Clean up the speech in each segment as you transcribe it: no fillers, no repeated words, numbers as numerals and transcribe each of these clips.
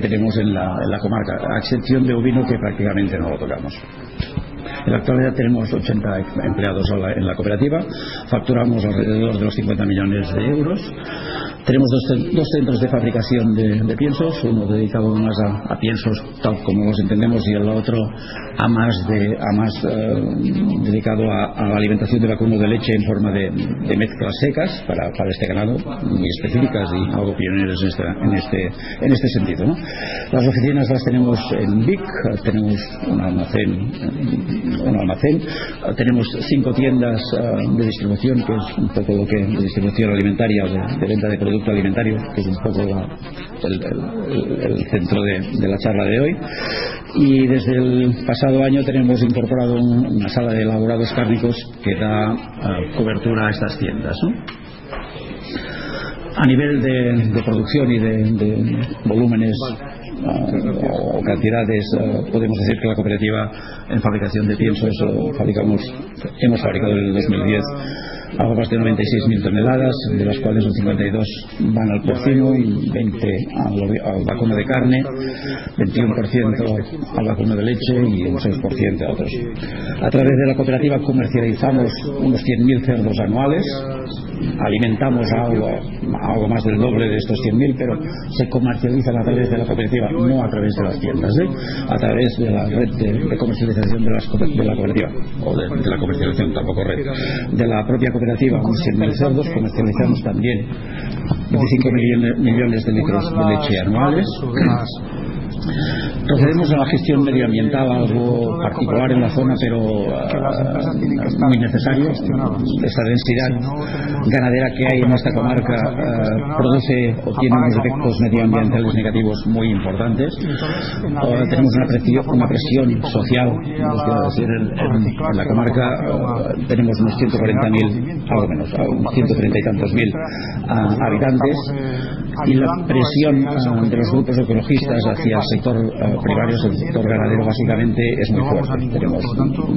que tenemos en la comarca, a excepción de ovino, que prácticamente no lo tocamos. En la actualidad tenemos 80 empleados en la cooperativa, facturamos alrededor de los 50 millones de euros. Tenemos dos centros de fabricación de piensos, uno dedicado más a piensos tal como los entendemos y el otro a más dedicado a la alimentación de vacuno de leche en forma de mezclas secas para este ganado, muy específicas y algo pioneras en este sentido, ¿no? Las oficinas las tenemos en Vic, tenemos un almacén, tenemos 5 tiendas de distribución, que es un poco lo que de distribución alimentaria, de venta de producto alimentario, que es un poco el centro de la charla de hoy. Y desde el pasado año tenemos incorporado una sala de elaborados cárnicos que da cobertura a estas tiendas, ¿no? A nivel de producción y de volúmenes o cantidades, podemos decir que la cooperativa en fabricación de piensos hemos fabricado en el 2010 algo más de 96.000 toneladas, de las cuales un 52 van al porcino y 20 al vacuno de carne, 21% al vacuno de leche y un 6% a otros. A través de la cooperativa comercializamos unos 100.000 cerdos anuales, alimentamos algo más del doble de estos 100.000, pero se comercializan a través de la cooperativa, no a través de las tiendas, a través de la red de comercialización de la cooperativa, o de la comercialización, tampoco red, de la propia cooperativa, unos 100.000 cerdos. Comercializamos también 25 millones de litros de leche anuales. Procedemos a la gestión medioambiental, algo particular en la zona, pero muy necesario. Esta densidad ganadera que hay en esta comarca produce o tiene unos efectos medioambientales negativos muy importantes. Tenemos una presión social, en la comarca tenemos unos 140.000, algo menos, 130 y tantos mil habitantes, y la presión de los grupos ecologistas hacia el sector primario, el sector ganadero, básicamente es muy fuerte. Tenemos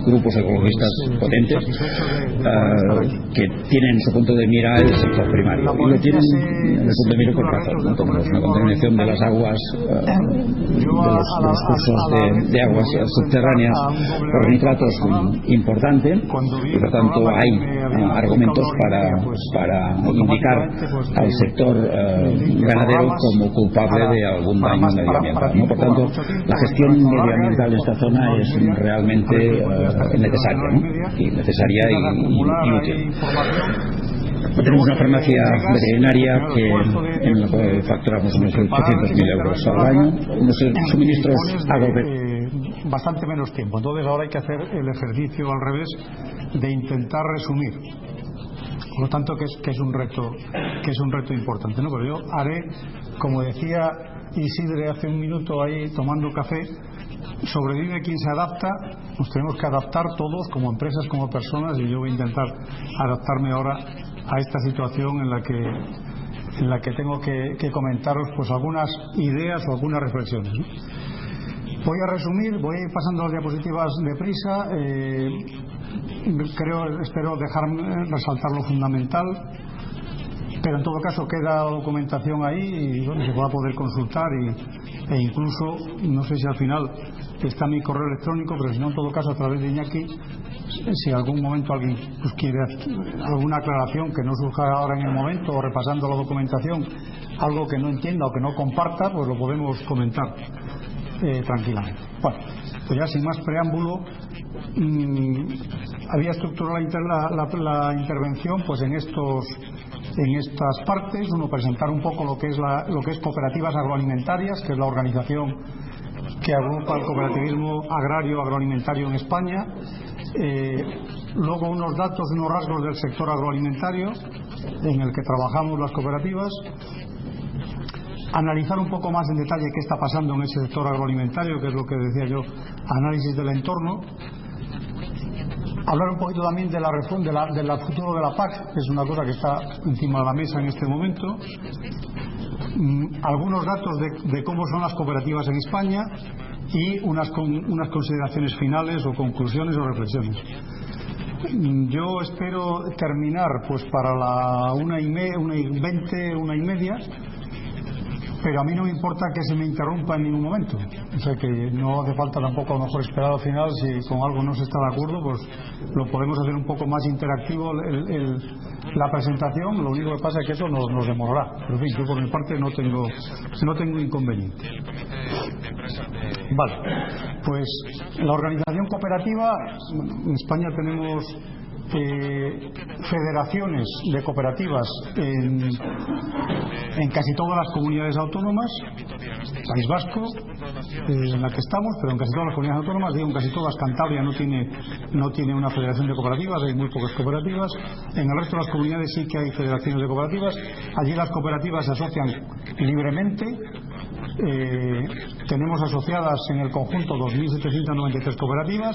grupos ecologistas potentes que tienen su punto de mira el sector primario, y lo tienen en el punto de mira con razón, ¿no? Tenemos una contaminación de las aguas, de los cursos de aguas subterráneas por nitratos importante, y por tanto hay argumentos para indicar al sector ganadero como culpable de algún daño medioambiental, ¿no? Por tanto, la gestión medioambiental en esta zona es realmente necesaria, ¿no? Y necesaria y útil. Tenemos una farmacia veterinaria en la cual facturamos unos 800.000 euros al año, unos suministros bastante menos tiempo. Entonces ahora hay que hacer el ejercicio al revés de intentar resumir. Por lo tanto, que es un reto importante, ¿no? Pero yo haré, como decía Isidre hace un minuto ahí tomando café, sobrevive quien se adapta. Nos tenemos que adaptar todos, como empresas, como personas, y yo voy a intentar adaptarme ahora a esta situación en la que tengo que comentaros pues algunas ideas o algunas reflexiones, ¿no? Voy a resumir, voy a ir pasando las diapositivas deprisa. Espero resaltar lo fundamental, pero en todo caso queda documentación ahí y bueno, se va a poder consultar e incluso, no sé si al final está mi correo electrónico, pero si no, en todo caso a través de Iñaki, si en algún momento alguien pues quiere alguna aclaración que no surja ahora en el momento, o repasando la documentación algo que no entienda o que no comparta, pues lo podemos comentar tranquilamente. Bueno, pues ya sin más preámbulo, había estructurado la intervención pues en estas partes. Uno, presentar un poco lo que es Cooperativas Agroalimentarias, que es la organización que agrupa el cooperativismo agrario agroalimentario en España. Luego unos datos, unos rasgos del sector agroalimentario en el que trabajamos las cooperativas. Analizar un poco más en detalle qué está pasando en ese sector agroalimentario, que es lo que decía yo, análisis del entorno. Hablar un poquito también de la reforma del futuro de la PAC, que es una cosa que está encima de la mesa en este momento. Algunos datos de cómo son las cooperativas en España y unas consideraciones finales o conclusiones o reflexiones. Yo espero terminar pues para la 1:20, 1:30, pero a mí no me importa que se me interrumpa en ningún momento. O sea que no hace falta tampoco a lo mejor esperar al final. Si con algo no se está de acuerdo, pues lo podemos hacer un poco más interactivo la presentación. Lo único que pasa es que eso nos demorará, pero en fin, yo por mi parte no tengo inconveniente. Vale, pues la organización cooperativa, en España tenemos federaciones de cooperativas en casi todas las comunidades autónomas. País Vasco, en la que estamos, pero en casi todas las comunidades autónomas, digo en casi todas. Cantabria no tiene una federación de cooperativas, hay muy pocas cooperativas. En el resto de las comunidades sí que hay federaciones de cooperativas. Allí las cooperativas se asocian libremente. Tenemos asociadas en el conjunto 2.793 cooperativas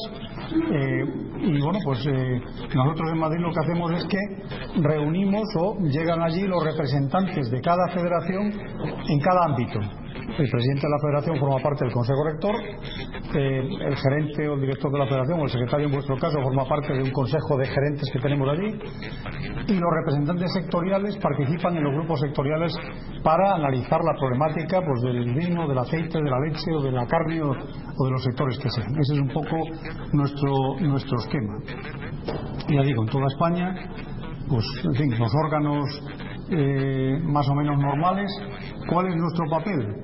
y bueno, pues nosotros en Madrid lo que hacemos es que reunimos o llegan allí los representantes de cada federación en cada ámbito. El presidente de la federación forma parte del consejo rector, el gerente o el director de la federación o el secretario en vuestro caso forma parte de un consejo de gerentes que tenemos allí, y los representantes sectoriales participan en los grupos sectoriales para analizar la problemática pues del vino, del aceite, de la leche o de la carne o de los sectores que sean. Ese es un poco nuestro esquema. Ya digo, en toda España, pues en fin, los órganos más o menos normales. ¿Cuál es nuestro papel?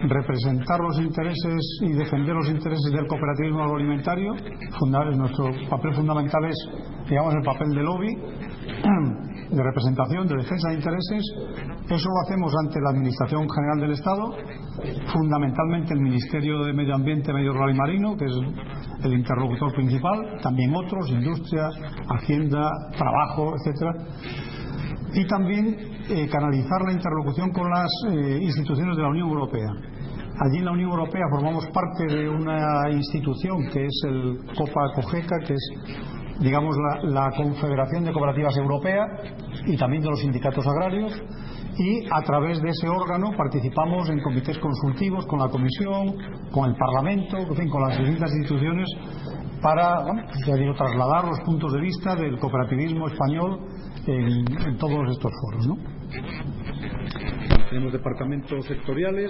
Representar los intereses y defender los intereses del cooperativismo agroalimentario. Nuestro papel fundamental es, digamos, el papel de lobby, de representación, de defensa de intereses. Eso lo hacemos ante la Administración General del Estado, fundamentalmente el Ministerio de Medio Ambiente, Medio Rural y Marino, que es el interlocutor principal, también otros, Industria, Hacienda, Trabajo, etcétera. Y también canalizar la interlocución con las instituciones de la Unión Europea. Allí en la Unión Europea formamos parte de una institución que es el COPA-COGECA, que es, digamos, la Confederación de Cooperativas Europea, y también de los sindicatos agrarios, y a través de ese órgano participamos en comités consultivos con la Comisión, con el Parlamento, en fin, con las distintas instituciones para, bueno, ya digo, trasladar los puntos de vista del cooperativismo español en todos estos foros, ¿no? Tenemos departamentos sectoriales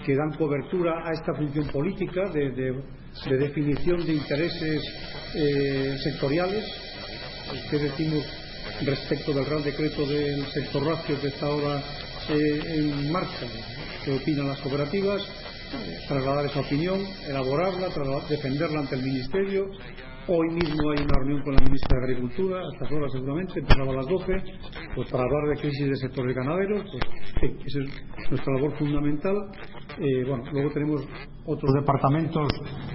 que dan cobertura a esta función política de definición de intereses sectoriales. ¿Qué decimos respecto del Real Decreto del sector lácteo que está ahora en marcha? ¿Qué opinan las cooperativas? Trasladar esa opinión, elaborarla, defenderla ante el Ministerio. Hoy mismo hay una reunión con la ministra de Agricultura, a estas horas seguramente, empezaba a las 12, pues para hablar de crisis del sector de ganaderos. Pues, sí, esa es nuestra labor fundamental. Bueno, luego tenemos otros departamentos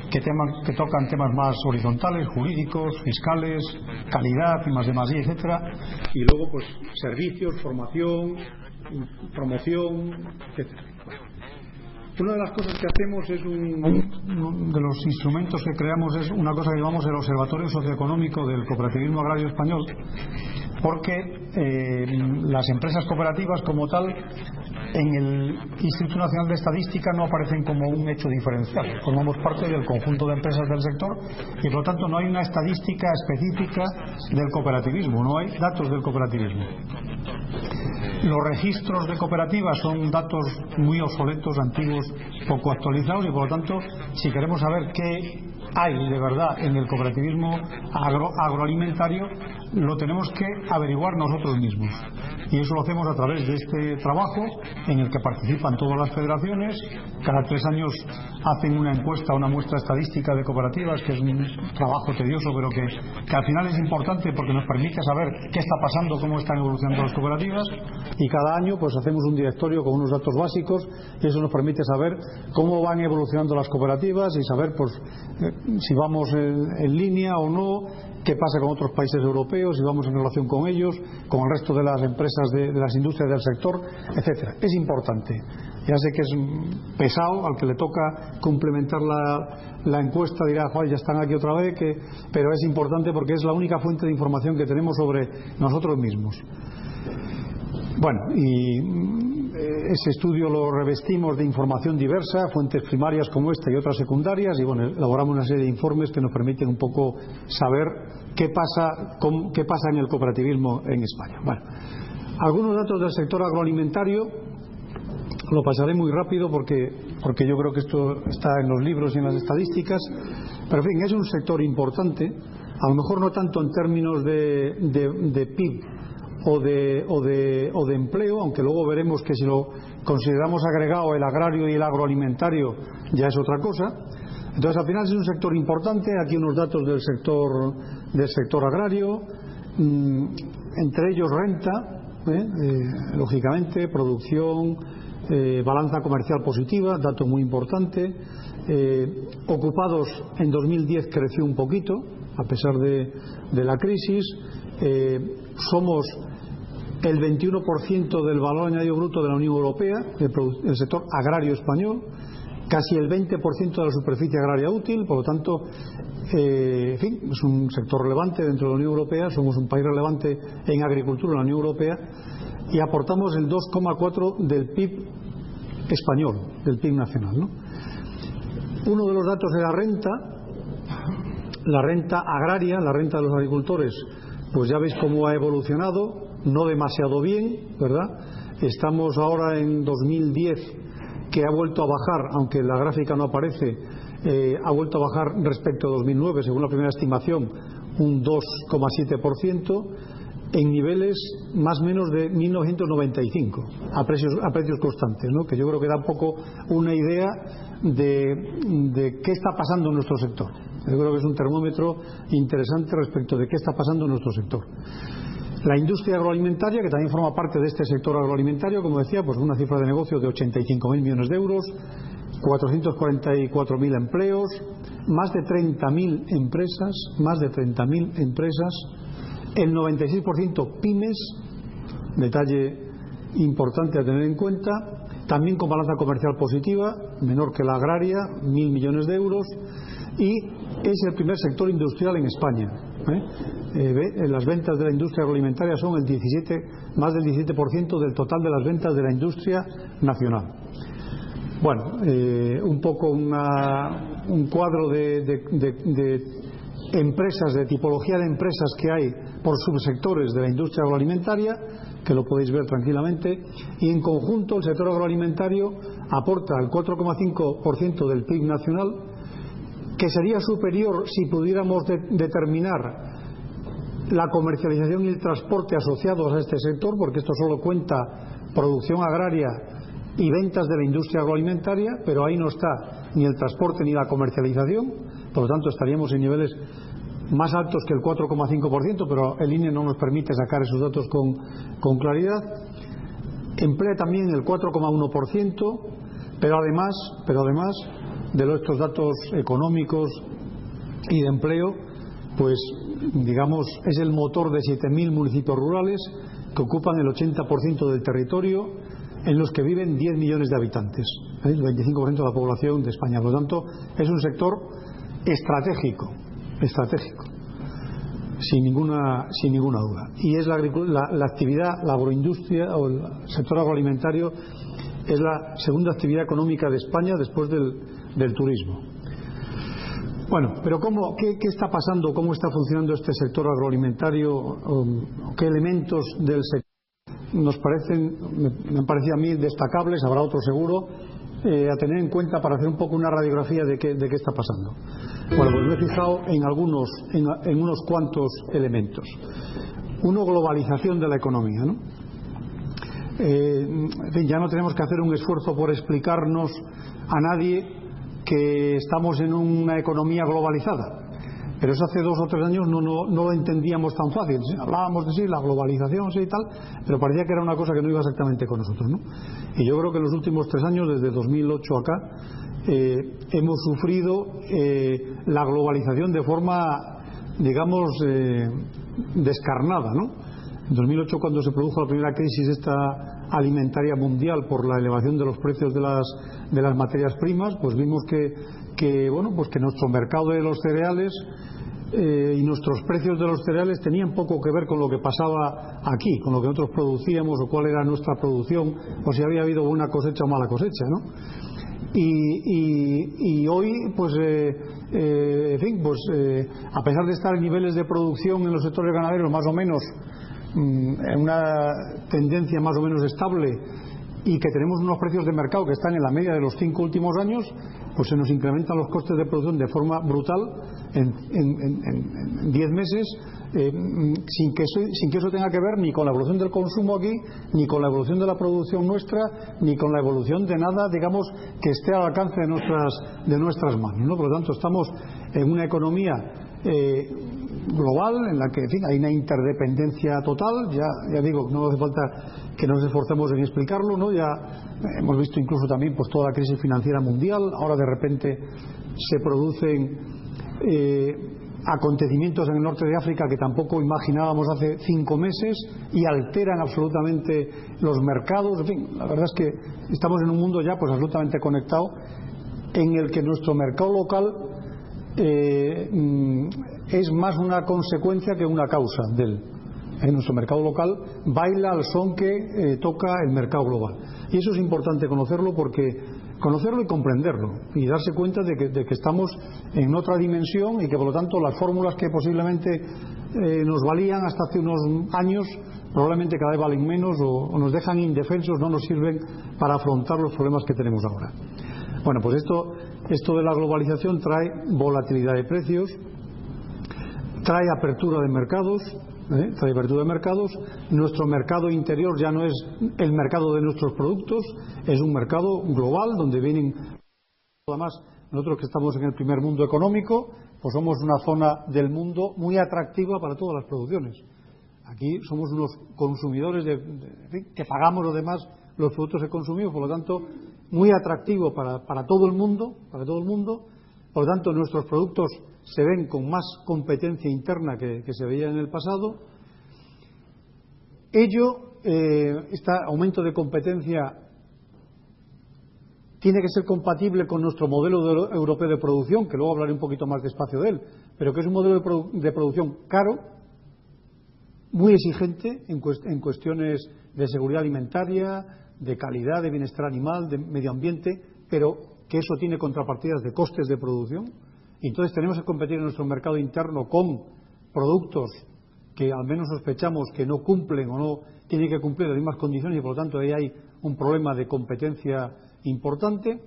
que tocan temas más horizontales, jurídicos, fiscales, calidad, I+D+I, etcétera. Y luego, pues, servicios, formación, promoción, etcétera. Una de las cosas que hacemos es uno de los instrumentos que creamos es una cosa que llamamos el Observatorio Socioeconómico del Cooperativismo Agrario Español, porque las empresas cooperativas como tal en el Instituto Nacional de Estadística no aparecen como un hecho diferencial. Formamos parte del conjunto de empresas del sector y por lo tanto no hay una estadística específica del cooperativismo, no hay datos del cooperativismo. Los registros de cooperativas son datos muy obsoletos, antiguos, poco actualizados, y por lo tanto, si queremos saber qué hay de verdad en el cooperativismo agroalimentario, lo tenemos que averiguar nosotros mismos. Y eso lo hacemos a través de este trabajo en el que participan todas las federaciones. Cada 3 años hacen una encuesta, una muestra estadística de cooperativas, que es un trabajo tedioso, pero que al final es importante porque nos permite saber qué está pasando, cómo están evolucionando las cooperativas. Y cada año pues hacemos un directorio con unos datos básicos, y eso nos permite saber cómo van evolucionando las cooperativas y saber pues si vamos en línea o no, qué pasa con otros países europeos, si vamos en relación con ellos, con el resto de las empresas de las industrias del sector, etcétera. Es importante. Ya sé que es pesado, al que le toca complementar la encuesta dirá, ya están aquí otra vez, pero es importante porque es la única fuente de información que tenemos sobre nosotros mismos. Bueno, y ese estudio lo revestimos de información diversa, fuentes primarias como esta y otras secundarias, y bueno, elaboramos una serie de informes que nos permiten un poco saber qué pasa en el cooperativismo en España. Bueno, algunos datos del sector agroalimentario. Lo pasaré muy rápido porque yo creo que esto está en los libros y en las estadísticas, pero en fin, es un sector importante, a lo mejor no tanto en términos de PIB o de empleo, aunque luego veremos que si lo consideramos agregado el agrario y el agroalimentario ya es otra cosa. Entonces al final es un sector importante. Aquí unos datos del sector agrario, entre ellos renta, lógicamente, producción, balanza comercial positiva, dato muy importante. Ocupados en 2010 creció un poquito a pesar de la crisis. Somos el 21% del valor añadido bruto de la Unión Europea, el sector agrario español, casi el 20% de la superficie agraria útil. Por lo tanto, en fin, es un sector relevante dentro de la Unión Europea. Somos un país relevante en agricultura en la Unión Europea y aportamos el 2,4% del PIB español, del PIB nacional, ¿no? Uno de los datos de la renta agraria, la renta de los agricultores, pues ya veis cómo ha evolucionado, no demasiado bien, ¿verdad? Estamos ahora en 2010, que ha vuelto a bajar, aunque la gráfica no aparece, ha vuelto a bajar respecto a 2009, según la primera estimación, un 2,7%, en niveles más o menos de 1995, a precios constantes, ¿no? Que yo creo que da un poco una idea de qué está pasando en nuestro sector. Yo creo que es un termómetro interesante respecto de qué está pasando en nuestro sector. La industria agroalimentaria, que también forma parte de este sector agroalimentario, como decía, pues una cifra de negocio de 85.000 millones de euros, 444.000 empleos, más de 30.000 empresas, el 96% pymes, detalle importante a tener en cuenta, también con balanza comercial positiva, menor que la agraria, 1.000 millones de euros, y es el primer sector industrial en España. Las ventas de la industria agroalimentaria son más del 17% del total de las ventas de la industria nacional. Bueno, un poco un cuadro de empresas, de tipología de empresas que hay por subsectores de la industria agroalimentaria, que lo podéis ver tranquilamente, y en conjunto el sector agroalimentario aporta el 4,5% del PIB nacional, que sería superior si pudiéramos determinar la comercialización y el transporte asociados a este sector, porque esto solo cuenta producción agraria y ventas de la industria agroalimentaria, pero ahí no está ni el transporte ni la comercialización. Por lo tanto estaríamos en niveles más altos que el 4,5%, pero el INE no nos permite sacar esos datos con claridad. Emplea también el 4,1%, pero además de estos datos económicos y de empleo, pues digamos es el motor de 7.000 municipios rurales que ocupan el 80% del territorio, en los que viven 10 millones de habitantes, el 25% de la población de España. Por lo tanto, es un sector estratégico, sin ninguna duda. Y es la actividad, la agroindustria o el sector agroalimentario es la segunda actividad económica de España después del turismo. Bueno, pero ¿qué está pasando? ¿Cómo está funcionando este sector agroalimentario? ¿Qué elementos del sector me han parecido a mí destacables? Habrá otro seguro, a tener en cuenta para hacer un poco una radiografía de qué está pasando. Bueno, pues me he fijado en unos cuantos elementos. Uno, globalización de la economía, ¿no? En fin, ya no tenemos que hacer un esfuerzo por explicarnos a nadie que estamos en una economía globalizada, pero eso hace 2 o 3 años no lo entendíamos tan fácil. Hablábamos de la globalización y tal, pero parecía que era una cosa que no iba exactamente con nosotros, ¿no? Y yo creo que en los últimos 3 años, desde 2008 acá, hemos sufrido la globalización de forma, digamos, descarnada, ¿no? En 2008, cuando se produjo la primera crisis alimentaria mundial por la elevación de los precios de las materias primas, pues vimos que nuestro mercado de los cereales y nuestros precios de los cereales tenían poco que ver con lo que pasaba aquí, con lo que nosotros producíamos o cuál era nuestra producción, o si había habido buena cosecha o mala cosecha, ¿no? Y hoy, pues, a pesar de estar en niveles de producción en los sectores ganaderos más o menos en una tendencia más o menos estable, y que tenemos unos precios de mercado que están en la media de los 5 últimos años, pues se nos incrementan los costes de producción de forma brutal en 10 meses, sin que eso tenga que ver ni con la evolución del consumo aquí, ni con la evolución de la producción nuestra, ni con la evolución de nada, digamos, que esté al alcance de nuestras manos, ¿no? Por lo tanto, estamos en una economía global en la que, en fin, hay una interdependencia total. Ya digo, no hace falta que nos esforcemos en explicarlo, ¿no? Ya hemos visto incluso también pues toda la crisis financiera mundial. Ahora de repente se producen acontecimientos en el norte de África que tampoco imaginábamos hace 5 meses y alteran absolutamente los mercados. En fin, la verdad es que estamos en un mundo ya pues absolutamente conectado, en el que nuestro mercado local es más una consecuencia que una causa de él. Nuestro mercado local baila al son que toca el mercado global, y eso es importante conocerlo y comprenderlo y darse cuenta de que estamos en otra dimensión y que por lo tanto las fórmulas que posiblemente nos valían hasta hace unos años probablemente cada vez valen menos o nos dejan indefensos, no nos sirven para afrontar los problemas que tenemos ahora. Bueno, pues esto de la globalización trae volatilidad de precios, trae apertura de mercados. Nuestro mercado interior ya no es el mercado de nuestros productos, es un mercado global donde vienen. Además, nosotros que estamos en el primer mundo económico, pues somos una zona del mundo muy atractiva para todas las producciones. Aquí somos unos consumidores que pagamos los demás los productos que consumimos, por lo tanto muy atractivo para todo el mundo, por lo tanto nuestros productos se ven con más competencia interna que se veía en el pasado. Este aumento de competencia tiene que ser compatible con nuestro modelo europeo de producción, que luego hablaré un poquito más despacio de él, pero que es un modelo de producción caro, muy exigente en cuestiones de seguridad alimentaria, de calidad, de bienestar animal, de medio ambiente, pero que eso tiene contrapartidas de costes de producción. Y entonces tenemos que competir en nuestro mercado interno con productos que al menos sospechamos que no cumplen o no tienen que cumplir las mismas condiciones, y por lo tanto ahí hay un problema de competencia importante.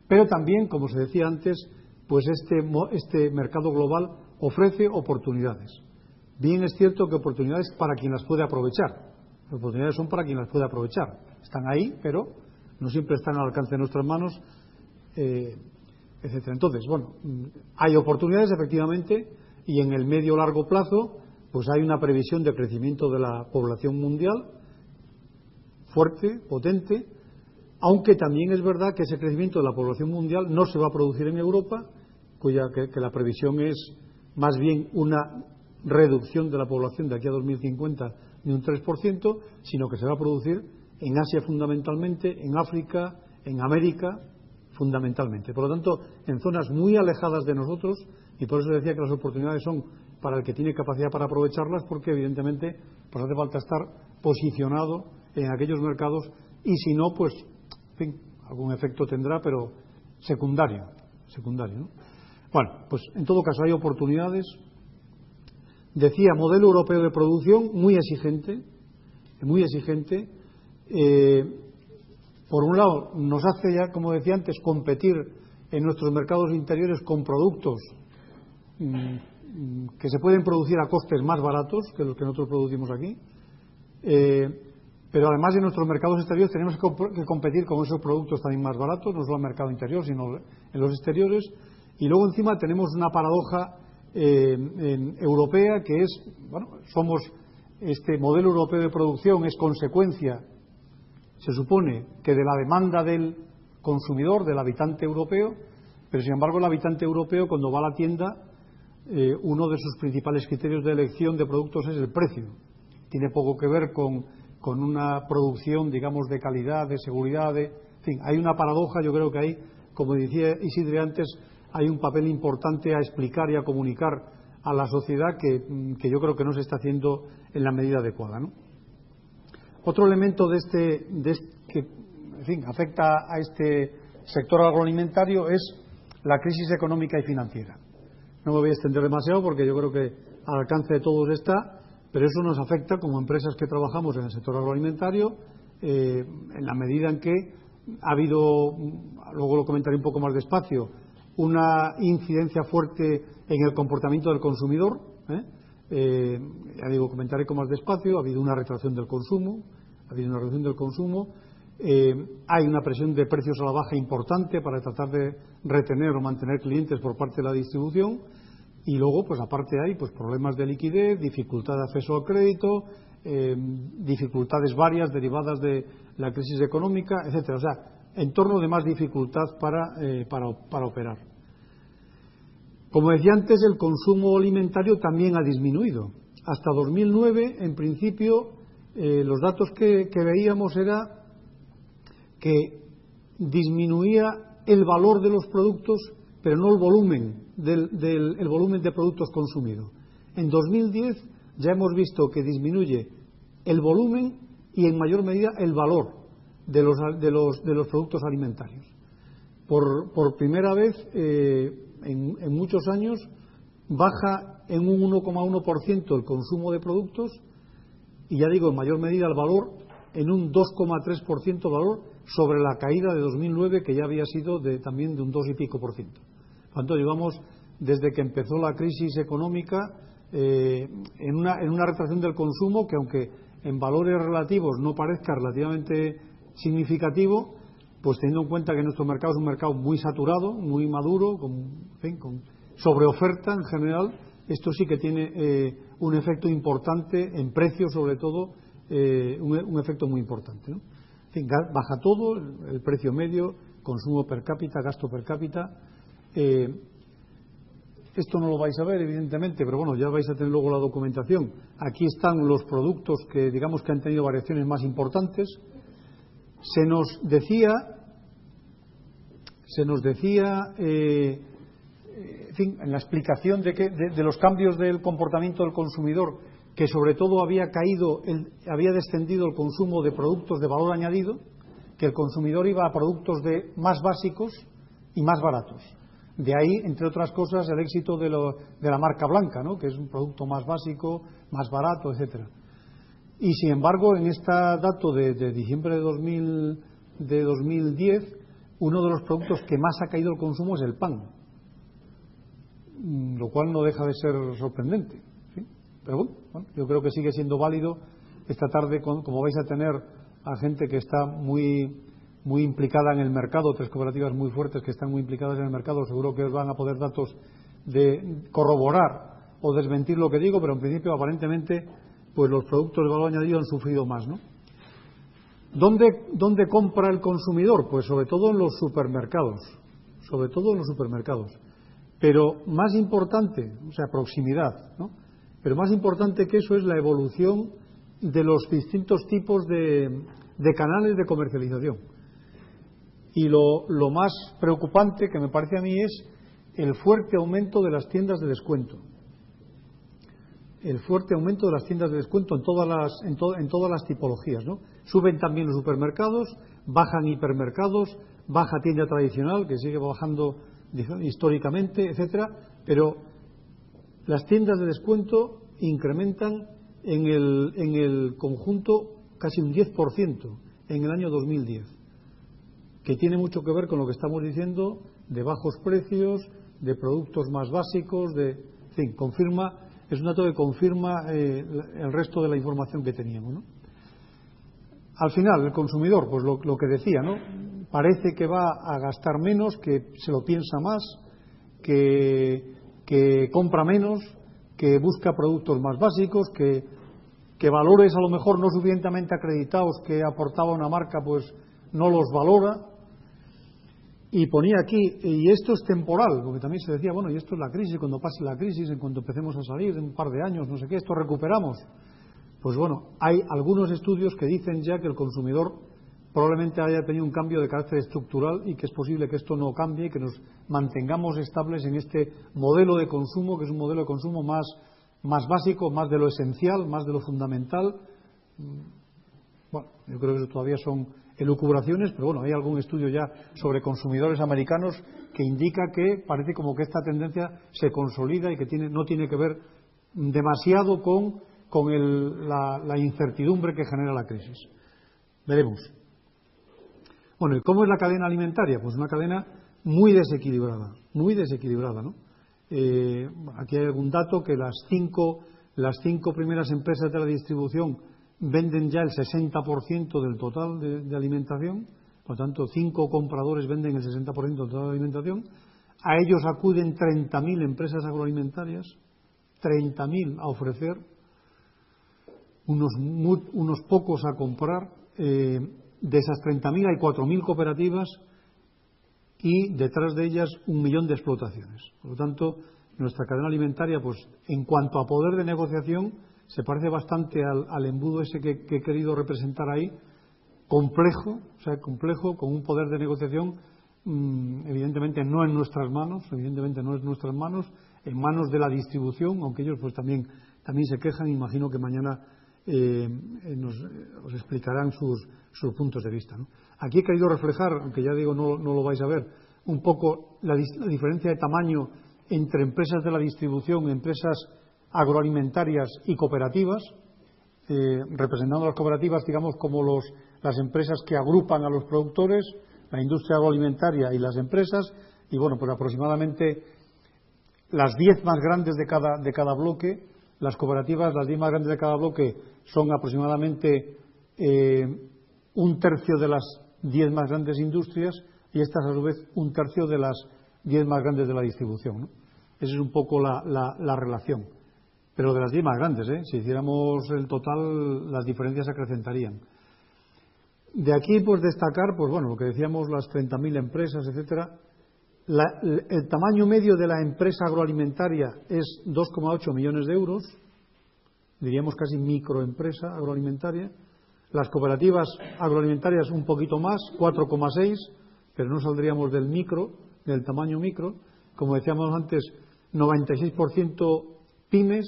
Pero también, como se decía antes, pues este mercado global ofrece oportunidades. Bien es cierto que oportunidades para quien las puede aprovechar. Las oportunidades son para quien las puede aprovechar. Están ahí, pero no siempre están al alcance de nuestras manos, etcétera. Entonces, bueno, hay oportunidades efectivamente, y en el medio largo plazo pues hay una previsión de crecimiento de la población mundial fuerte, potente, aunque también es verdad que ese crecimiento de la población mundial no se va a producir en Europa, que la previsión es más bien una reducción de la población de aquí a 2050 de un 3%, sino que se va a producir en Asia fundamentalmente, en África, en América fundamentalmente. Por lo tanto, en zonas muy alejadas de nosotros, y por eso decía que las oportunidades son para el que tiene capacidad para aprovecharlas, porque evidentemente pues hace falta estar posicionado en aquellos mercados, y si no, pues en fin, algún efecto tendrá, pero secundario, ¿no? Bueno, pues en todo caso hay oportunidades. Decía, modelo europeo de producción muy exigente. Por un lado, nos hace ya, como decía antes, competir en nuestros mercados interiores con productos que se pueden producir a costes más baratos que los que nosotros producimos aquí. Pero además en nuestros mercados exteriores tenemos que competir con esos productos también más baratos, no solo en el mercado interior, sino en los exteriores. Y luego encima tenemos una paradoja europea, que es, bueno, este modelo europeo de producción es consecuencia, se supone, que de la demanda del consumidor, del habitante europeo, pero sin embargo el habitante europeo, cuando va a la tienda, uno de sus principales criterios de elección de productos es el precio. Tiene poco que ver con una producción, digamos, de calidad, de seguridad, en fin, hay una paradoja. Yo creo que hay, como decía Isidre antes, hay un papel importante a explicar y a comunicar a la sociedad que yo creo que no se está haciendo en la medida adecuada, ¿no? Otro elemento que en fin, afecta a este sector agroalimentario es la crisis económica y financiera. No me voy a extender demasiado porque yo creo que al alcance de todos está, pero eso nos afecta como empresas que trabajamos en el sector agroalimentario en la medida en que ha habido, luego lo comentaré un poco más despacio, una incidencia fuerte en el comportamiento del consumidor. Ya digo, comentaré con más despacio. Ha habido una retracción del consumo, hay una presión de precios a la baja importante para tratar de retener o mantener clientes por parte de la distribución, y luego, pues aparte hay pues problemas de liquidez, dificultad de acceso al crédito, dificultades varias derivadas de la crisis económica, etcétera. O sea, entorno de más dificultad para operar. Como decía antes, el consumo alimentario también ha disminuido. Hasta 2009, en principio, los datos que veíamos era que disminuía el valor de los productos, pero no el volumen el volumen de productos consumidos. En 2010 ya hemos visto que disminuye el volumen y en mayor medida el valor de los productos alimentarios. Por primera vez en muchos años baja en un 1,1% el consumo de productos, y ya digo, en mayor medida el valor, en un 2,3% valor sobre la caída de 2009, que ya había sido también de un 2 y pico por ciento. Por tanto, llevamos desde que empezó la crisis económica en una retracción del consumo que, aunque en valores relativos no parezca relativamente significativo, pues teniendo en cuenta que nuestro mercado es un mercado muy saturado, muy maduro, con sobreoferta en general, esto sí que tiene un efecto importante en precios, sobre todo, un efecto muy importante, ¿no? En fin, baja todo, el precio medio, consumo per cápita, gasto per cápita. Esto no lo vais a ver, evidentemente, pero bueno, ya vais a tener luego la documentación. Aquí están los productos que, digamos, que han tenido variaciones más importantes. Se nos decía, en fin, en la explicación de los cambios del comportamiento del consumidor, que sobre todo había descendido el consumo de productos de valor añadido, que el consumidor iba a productos más básicos y más baratos. De ahí, entre otras cosas, el éxito de la marca Blanca, ¿no?, que es un producto más básico, más barato, etcétera. Y sin embargo, en este dato de diciembre de 2010, uno de los productos que más ha caído el consumo es el pan, lo cual no deja de ser sorprendente, ¿sí? Pero bueno, yo creo que sigue siendo válido. Esta tarde, como vais a tener a gente que está muy implicada en el mercado, tres cooperativas muy fuertes que están muy implicadas en el mercado, seguro que os van a poder datos de corroborar o desmentir lo que digo, pero en principio, aparentemente, pues los productos de valor añadido han sufrido más, ¿no? ¿Dónde compra el consumidor? Pues sobre todo en los supermercados, pero más importante, o sea, proximidad, ¿no? Pero más importante que eso es la evolución de los distintos tipos de canales de comercialización. Y lo más preocupante, que me parece a mí, es el fuerte aumento de las tiendas de descuento. El fuerte aumento de las tiendas de descuento en todas las tipologías, ¿no? Suben también los supermercados, bajan hipermercados, baja tienda tradicional, que sigue bajando históricamente, etcétera, pero las tiendas de descuento incrementan en el conjunto casi un 10% en el año 2010, que tiene mucho que ver con lo que estamos diciendo de bajos precios, de productos más básicos, en fin, es un dato que confirma el resto de la información que teníamos, ¿no? Al final, el consumidor, pues lo que decía, ¿no? Parece que va a gastar menos, que se lo piensa más, que compra menos, que busca productos más básicos, que valores a lo mejor no suficientemente acreditados que aportaba una marca, pues no los valora. Y ponía aquí, y esto es temporal, porque también se decía, bueno, y esto es la crisis, cuando pase la crisis, en cuanto empecemos a salir, en un par de años, no sé qué, esto recuperamos. Pues bueno, hay algunos estudios que dicen ya que el consumidor probablemente haya tenido un cambio de carácter estructural y que es posible que esto no cambie y que nos mantengamos estables en este modelo de consumo, que es un modelo de consumo más básico, más de lo esencial, más de lo fundamental. Bueno, yo creo que eso todavía son elucubraciones, pero bueno, hay algún estudio ya sobre consumidores americanos que indica que parece como que esta tendencia se consolida y que no tiene que ver demasiado con la incertidumbre que genera la crisis. Veremos. Bueno, ¿y cómo es la cadena alimentaria? Pues una cadena muy desequilibrada, ¿no? Aquí hay algún dato que las cinco primeras empresas de la distribución venden ya el 60% del total de alimentación, por lo tanto 5 compradores venden el 60% del total de alimentación. A ellos acuden 30.000 empresas agroalimentarias, 30.000 a ofrecer, unos pocos a comprar. De esas 30.000 hay 4.000 cooperativas y detrás de ellas 1 millón de explotaciones. Por lo tanto, nuestra cadena alimentaria, pues en cuanto a poder de negociación, se parece bastante al embudo ese que he querido representar ahí, complejo, con un poder de negociación evidentemente no en nuestras manos, en manos de la distribución, aunque ellos pues también se quejan. Imagino que mañana os explicarán sus puntos de vista, ¿no? Aquí he querido reflejar, aunque ya digo no lo vais a ver, un poco la diferencia de tamaño entre empresas de la distribución, empresas agroalimentarias y cooperativas, representando a las cooperativas, digamos, como las empresas que agrupan a los productores, la industria agroalimentaria y las empresas, y bueno, pues aproximadamente las 10 más grandes de cada bloque. Las cooperativas, las 10 más grandes de cada bloque, son aproximadamente 1/3 de las 10 más grandes industrias, y estas a su vez 1/3 de las 10 más grandes de la distribución, ¿no? Esa es un poco la relación. Pero de las 10 más grandes, si hiciéramos el total, las diferencias se acrecentarían. De aquí, pues destacar, pues bueno, lo que decíamos, las 30.000 empresas, etcétera. El tamaño medio de la empresa agroalimentaria es 2,8 millones de euros, diríamos casi microempresa agroalimentaria. Las cooperativas agroalimentarias un poquito más, 4,6, pero no saldríamos del tamaño micro. Como decíamos antes, 96% pymes.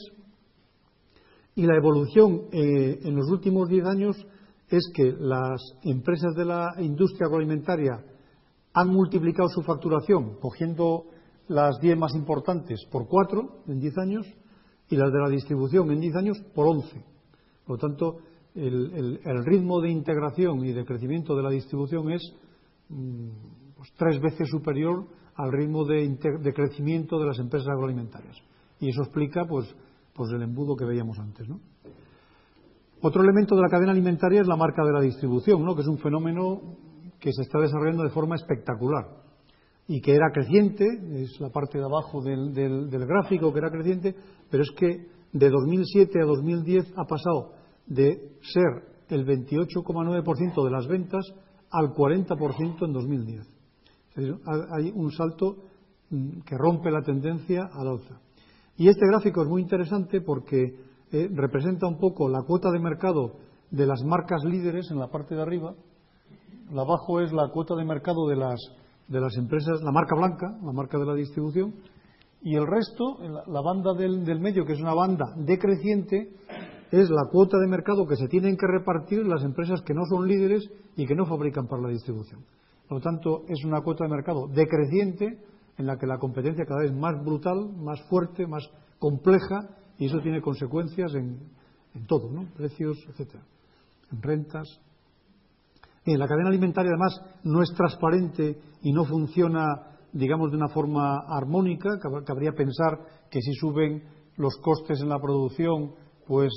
Y la evolución en los últimos 10 años es que las empresas de la industria agroalimentaria han multiplicado su facturación, cogiendo las 10 más importantes, por 4 en 10 años, y las de la distribución en 10 años por 11. Por lo tanto, el ritmo de integración y de crecimiento de la distribución es pues 3 veces superior al ritmo de crecimiento de las empresas agroalimentarias. Y eso explica pues el embudo que veíamos antes, ¿no? Otro elemento de la cadena alimentaria es la marca de la distribución, ¿no? Que es un fenómeno que se está desarrollando de forma espectacular y que era creciente, es la parte de abajo del gráfico, que era creciente, pero es que de 2007 a 2010 ha pasado de ser el 28,9% de las ventas al 40% en 2010. Es decir, hay un salto que rompe la tendencia al alza. Y este gráfico es muy interesante porque representa un poco la cuota de mercado de las marcas líderes en la parte de arriba. Abajo es la cuota de mercado de las empresas, la marca blanca, la marca de la distribución, y el resto, la banda del medio, que es una banda decreciente, es la cuota de mercado que se tienen que repartir las empresas que no son líderes y que no fabrican para la distribución. Por lo tanto, es una cuota de mercado decreciente en la que la competencia cada vez es más brutal, más fuerte, más compleja, y eso tiene consecuencias en todo, ¿no? Precios, etcétera, en rentas. Bien, la cadena alimentaria además no es transparente y no funciona, digamos, de una forma armónica. Cabría pensar que si suben los costes en la producción, pues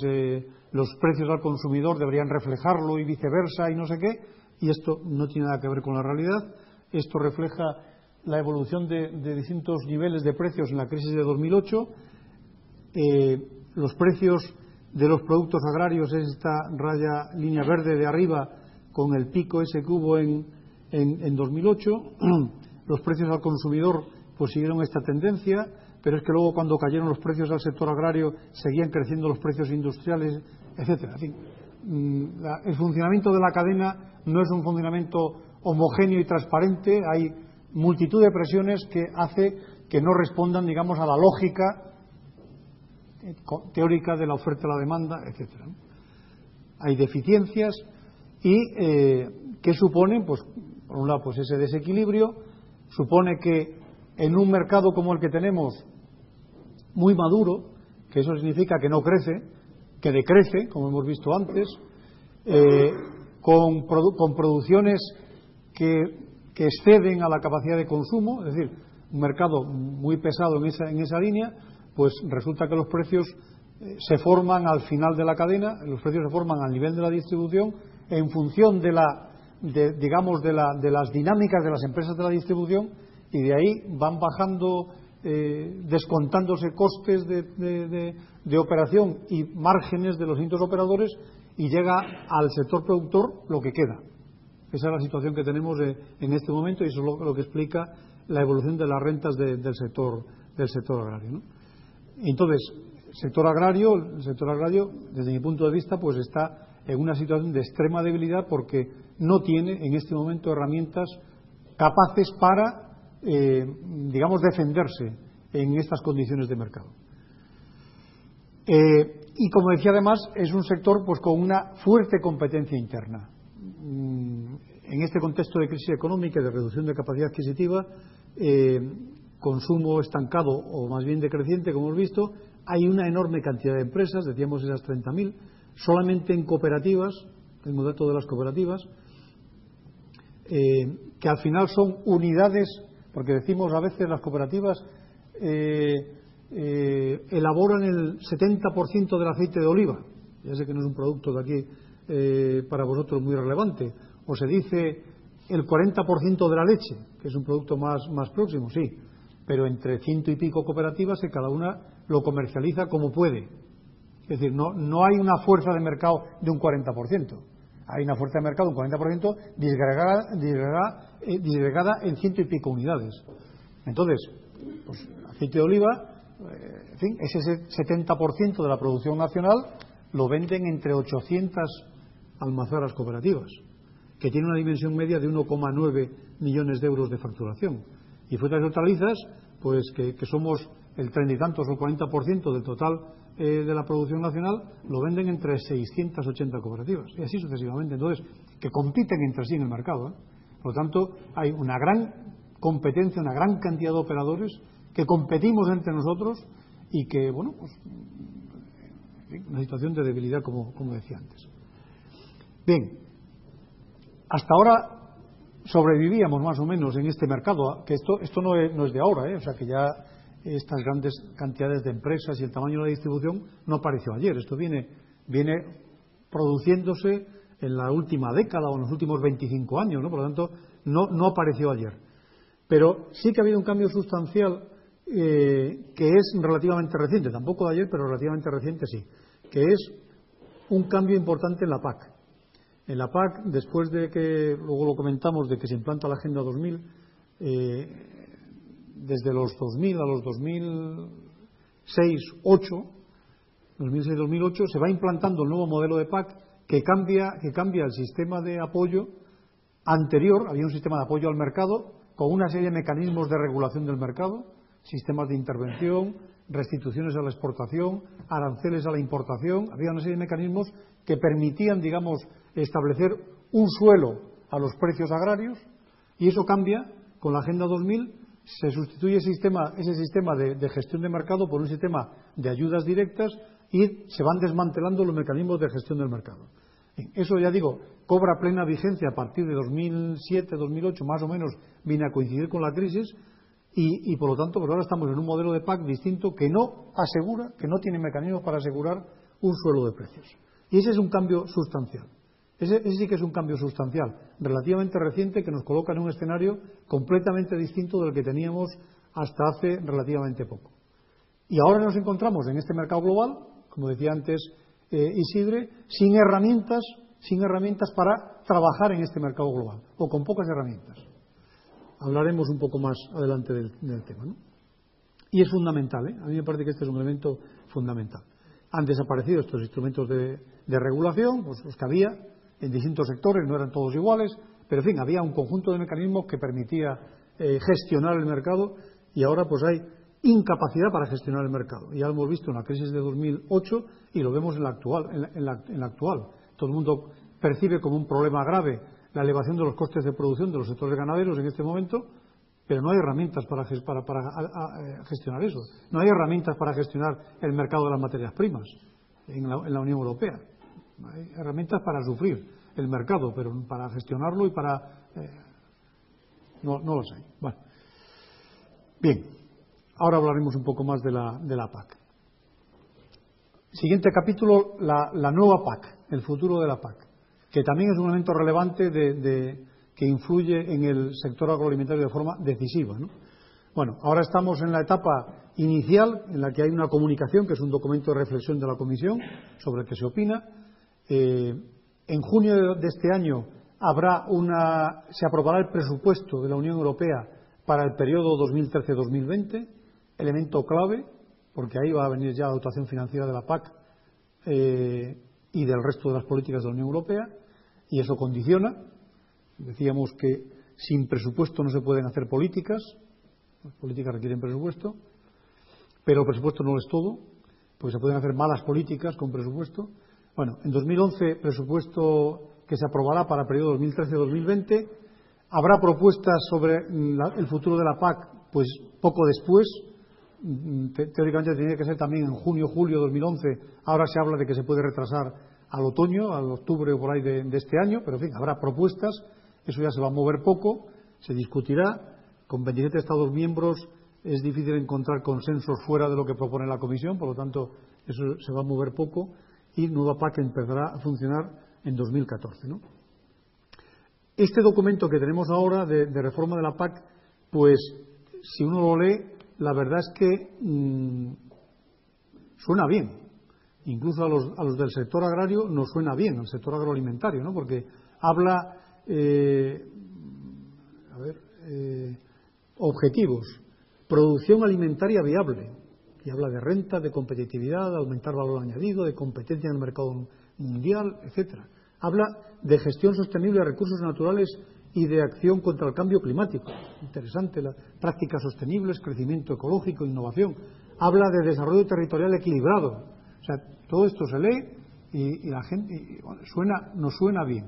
los precios al consumidor deberían reflejarlo y viceversa y no sé qué, y esto no tiene nada que ver con la realidad. Esto refleja la evolución de distintos niveles de precios en la crisis de 2008. Los precios de los productos agrarios es esta línea verde de arriba, con el pico ese que hubo en 2008. Los precios al consumidor pues siguieron esta tendencia, pero es que luego, cuando cayeron los precios al sector agrario, seguían creciendo los precios industriales, etcétera. En fin, el funcionamiento de la cadena no es un funcionamiento homogéneo y transparente. Hay multitud de presiones que hace que no respondan, digamos, a la lógica teórica de la oferta y la demanda, etcétera. Hay deficiencias y ¿qué suponen? Pues por un lado, pues ese desequilibrio supone que en un mercado como el que tenemos, muy maduro, que eso significa que no crece, que decrece, como hemos visto antes, con producciones que exceden a la capacidad de consumo, es decir, un mercado muy pesado en esa línea, pues resulta que los precios se forman al final de la cadena, los precios se forman al nivel de la distribución en función de las dinámicas de las empresas de la distribución, y de ahí van bajando, descontándose costes de operación y márgenes de los distintos operadores, y llega al sector productor lo que queda. Esa es la situación que tenemos en este momento, y eso es lo que explica la evolución de las rentas del sector agrario, ¿no? Entonces, el sector agrario, desde mi punto de vista, pues está en una situación de extrema debilidad, porque no tiene en este momento herramientas capaces para, defenderse en estas condiciones de mercado. Y como decía, además, es un sector pues con una fuerte competencia interna. En este contexto de crisis económica y de reducción de capacidad adquisitiva, consumo estancado o más bien decreciente, como hemos visto, hay una enorme cantidad de empresas, decíamos esas 30.000, solamente en cooperativas, tengo datos de las cooperativas, que al final son unidades, porque decimos a veces las cooperativas elaboran el 70% del aceite de oliva. Ya sé que no es un producto de aquí para vosotros muy relevante. O se dice el 40% de la leche, que es un producto más próximo, sí, pero entre 100 y pico cooperativas, que cada una lo comercializa como puede. Es decir, no hay una fuerza de mercado de un 40%. Hay una fuerza de mercado de un 40% disgregada en 100 y pico unidades. Entonces, pues, aceite de oliva, en fin, ese 70% de la producción nacional lo venden entre 800 almazaras cooperativas, que tiene una dimensión media de 1,9 millones de euros de facturación. Y frutas y hortalizas, pues que somos el 30 y tantos o el 40% del total de la producción nacional, lo venden entre 680 cooperativas, y así sucesivamente. Entonces, que compiten entre sí en el mercado, ¿eh? Por lo tanto, hay una gran competencia, una gran cantidad de operadores que competimos entre nosotros, y que, bueno, pues una situación de debilidad, como decía antes. Bien, hasta ahora sobrevivíamos más o menos en este mercado, que esto no es de ahora, o sea, que ya estas grandes cantidades de empresas y el tamaño de la distribución no apareció ayer. Esto viene produciéndose en la última década o en los últimos 25 años, ¿no? Por lo tanto, no apareció ayer. Pero sí que ha habido un cambio sustancial que es relativamente reciente, tampoco de ayer, pero relativamente reciente sí, que es un cambio importante en la PAC. En la PAC, después de que, luego lo comentamos, de que se implanta la Agenda 2000, desde los 2000 a los 2006-2008, se va implantando el nuevo modelo de PAC que cambia el sistema de apoyo anterior. Había un sistema de apoyo al mercado con una serie de mecanismos de regulación del mercado, sistemas de intervención, restituciones a la exportación, aranceles a la importación. Había una serie de mecanismos que permitían, establecer un suelo a los precios agrarios, y eso cambia con la Agenda 2000. Se sustituye ese sistema de gestión de mercado por un sistema de ayudas directas, y se van desmantelando los mecanismos de gestión del mercado. Eso, ya digo, cobra plena vigencia a partir de 2007-2008, más o menos viene a coincidir con la crisis, y por lo tanto, pues ahora estamos en un modelo de PAC distinto que no asegura, que no tiene mecanismos para asegurar un suelo de precios. Y ese es un cambio sustancial. Ese sí que es un cambio sustancial, relativamente reciente, que nos coloca en un escenario completamente distinto del que teníamos hasta hace relativamente poco. Y ahora nos encontramos en este mercado global, como decía antes Isidre, sin herramientas para trabajar en este mercado global, o con pocas herramientas. Hablaremos un poco más adelante del tema, ¿no? Y es fundamental, a mí me parece que este es un elemento fundamental. Han desaparecido estos instrumentos de regulación, pues los que había en distintos sectores, no eran todos iguales, pero en fin, había un conjunto de mecanismos que permitía gestionar el mercado, y ahora pues hay incapacidad para gestionar el mercado. Ya lo hemos visto en la crisis de 2008 y lo vemos en la actual. Todo el mundo percibe como un problema grave la elevación de los costes de producción de los sectores ganaderos en este momento, pero no hay herramientas para gestionar eso. No hay herramientas para gestionar el mercado de las materias primas en la Unión Europea. Hay herramientas para sufrir el mercado, pero para gestionarlo y para... no los hay. Bueno. Bien, ahora hablaremos un poco más de la PAC. Siguiente capítulo, la nueva PAC, el futuro de la PAC, que también es un elemento relevante que influye en el sector agroalimentario de forma decisiva, ¿no? Bueno, ahora estamos en la etapa inicial, en la que hay una comunicación, que es un documento de reflexión de la Comisión, sobre el que se opina. En junio de este año se aprobará el presupuesto de la Unión Europea para el periodo 2013-2020, elemento clave, porque ahí va a venir ya la dotación financiera de la PAC y del resto de las políticas de la Unión Europea, y eso condiciona. Decíamos que sin presupuesto no se pueden hacer políticas, las políticas requieren presupuesto, pero el presupuesto no es todo, porque se pueden hacer malas políticas con presupuesto. Bueno, en 2011, presupuesto que se aprobará para el periodo 2013-2020, habrá propuestas sobre el futuro de la PAC, pues poco después. Teóricamente tenía que ser también en junio-julio de 2011, ahora se habla de que se puede retrasar al otoño, al octubre o por ahí de este año, pero en fin, habrá propuestas, eso ya se va a mover poco, se discutirá. Con 27 Estados miembros es difícil encontrar consensos fuera de lo que propone la Comisión, por lo tanto eso se va a mover poco y nueva PAC empezará a funcionar en 2014, ¿no? Este documento que tenemos ahora de reforma de la PAC, pues si uno lo lee, la verdad es que suena bien. Incluso a los del sector agrario nos suena bien, al sector agroalimentario, ¿no? Porque habla, objetivos, producción alimentaria viable, y habla de renta, de competitividad, de aumentar valor añadido, de competencia en el mercado mundial, etcétera. Habla de gestión sostenible de recursos naturales y de acción contra el cambio climático. Interesante, las prácticas sostenibles, crecimiento ecológico, innovación. Habla de desarrollo territorial equilibrado. O sea, todo esto se lee y la gente nos suena bien.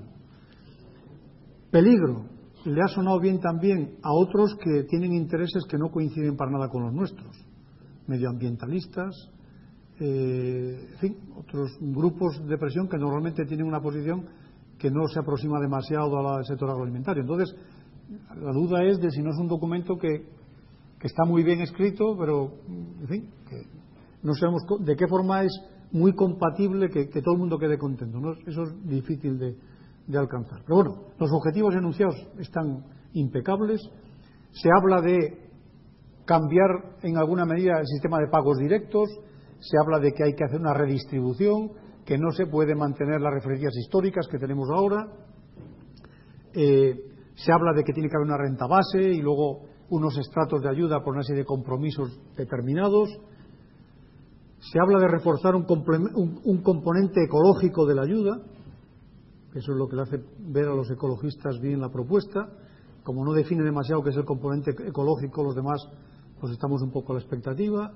Peligro. Le ha sonado bien también a otros que tienen intereses que no coinciden para nada con los nuestros. Medioambientalistas, en fin, otros grupos de presión que normalmente tienen una posición que no se aproxima demasiado a la del sector agroalimentario. Entonces, la duda es de si no es un documento que está muy bien escrito, pero, en fin, que no sabemos de qué forma es muy compatible que todo el mundo quede contento, ¿no? Eso es difícil de alcanzar. Pero bueno, los objetivos enunciados están impecables. Se habla de cambiar en alguna medida el sistema de pagos directos, se habla de que hay que hacer una redistribución, que no se puede mantener las referencias históricas que tenemos ahora. Se habla de que tiene que haber una renta base y luego unos estratos de ayuda por una serie de compromisos determinados. Se habla de reforzar un componente ecológico de la ayuda. Eso es lo que le hace ver a los ecologistas bien la propuesta. Como no define demasiado qué es el componente ecológico, los demás pues estamos un poco a la expectativa.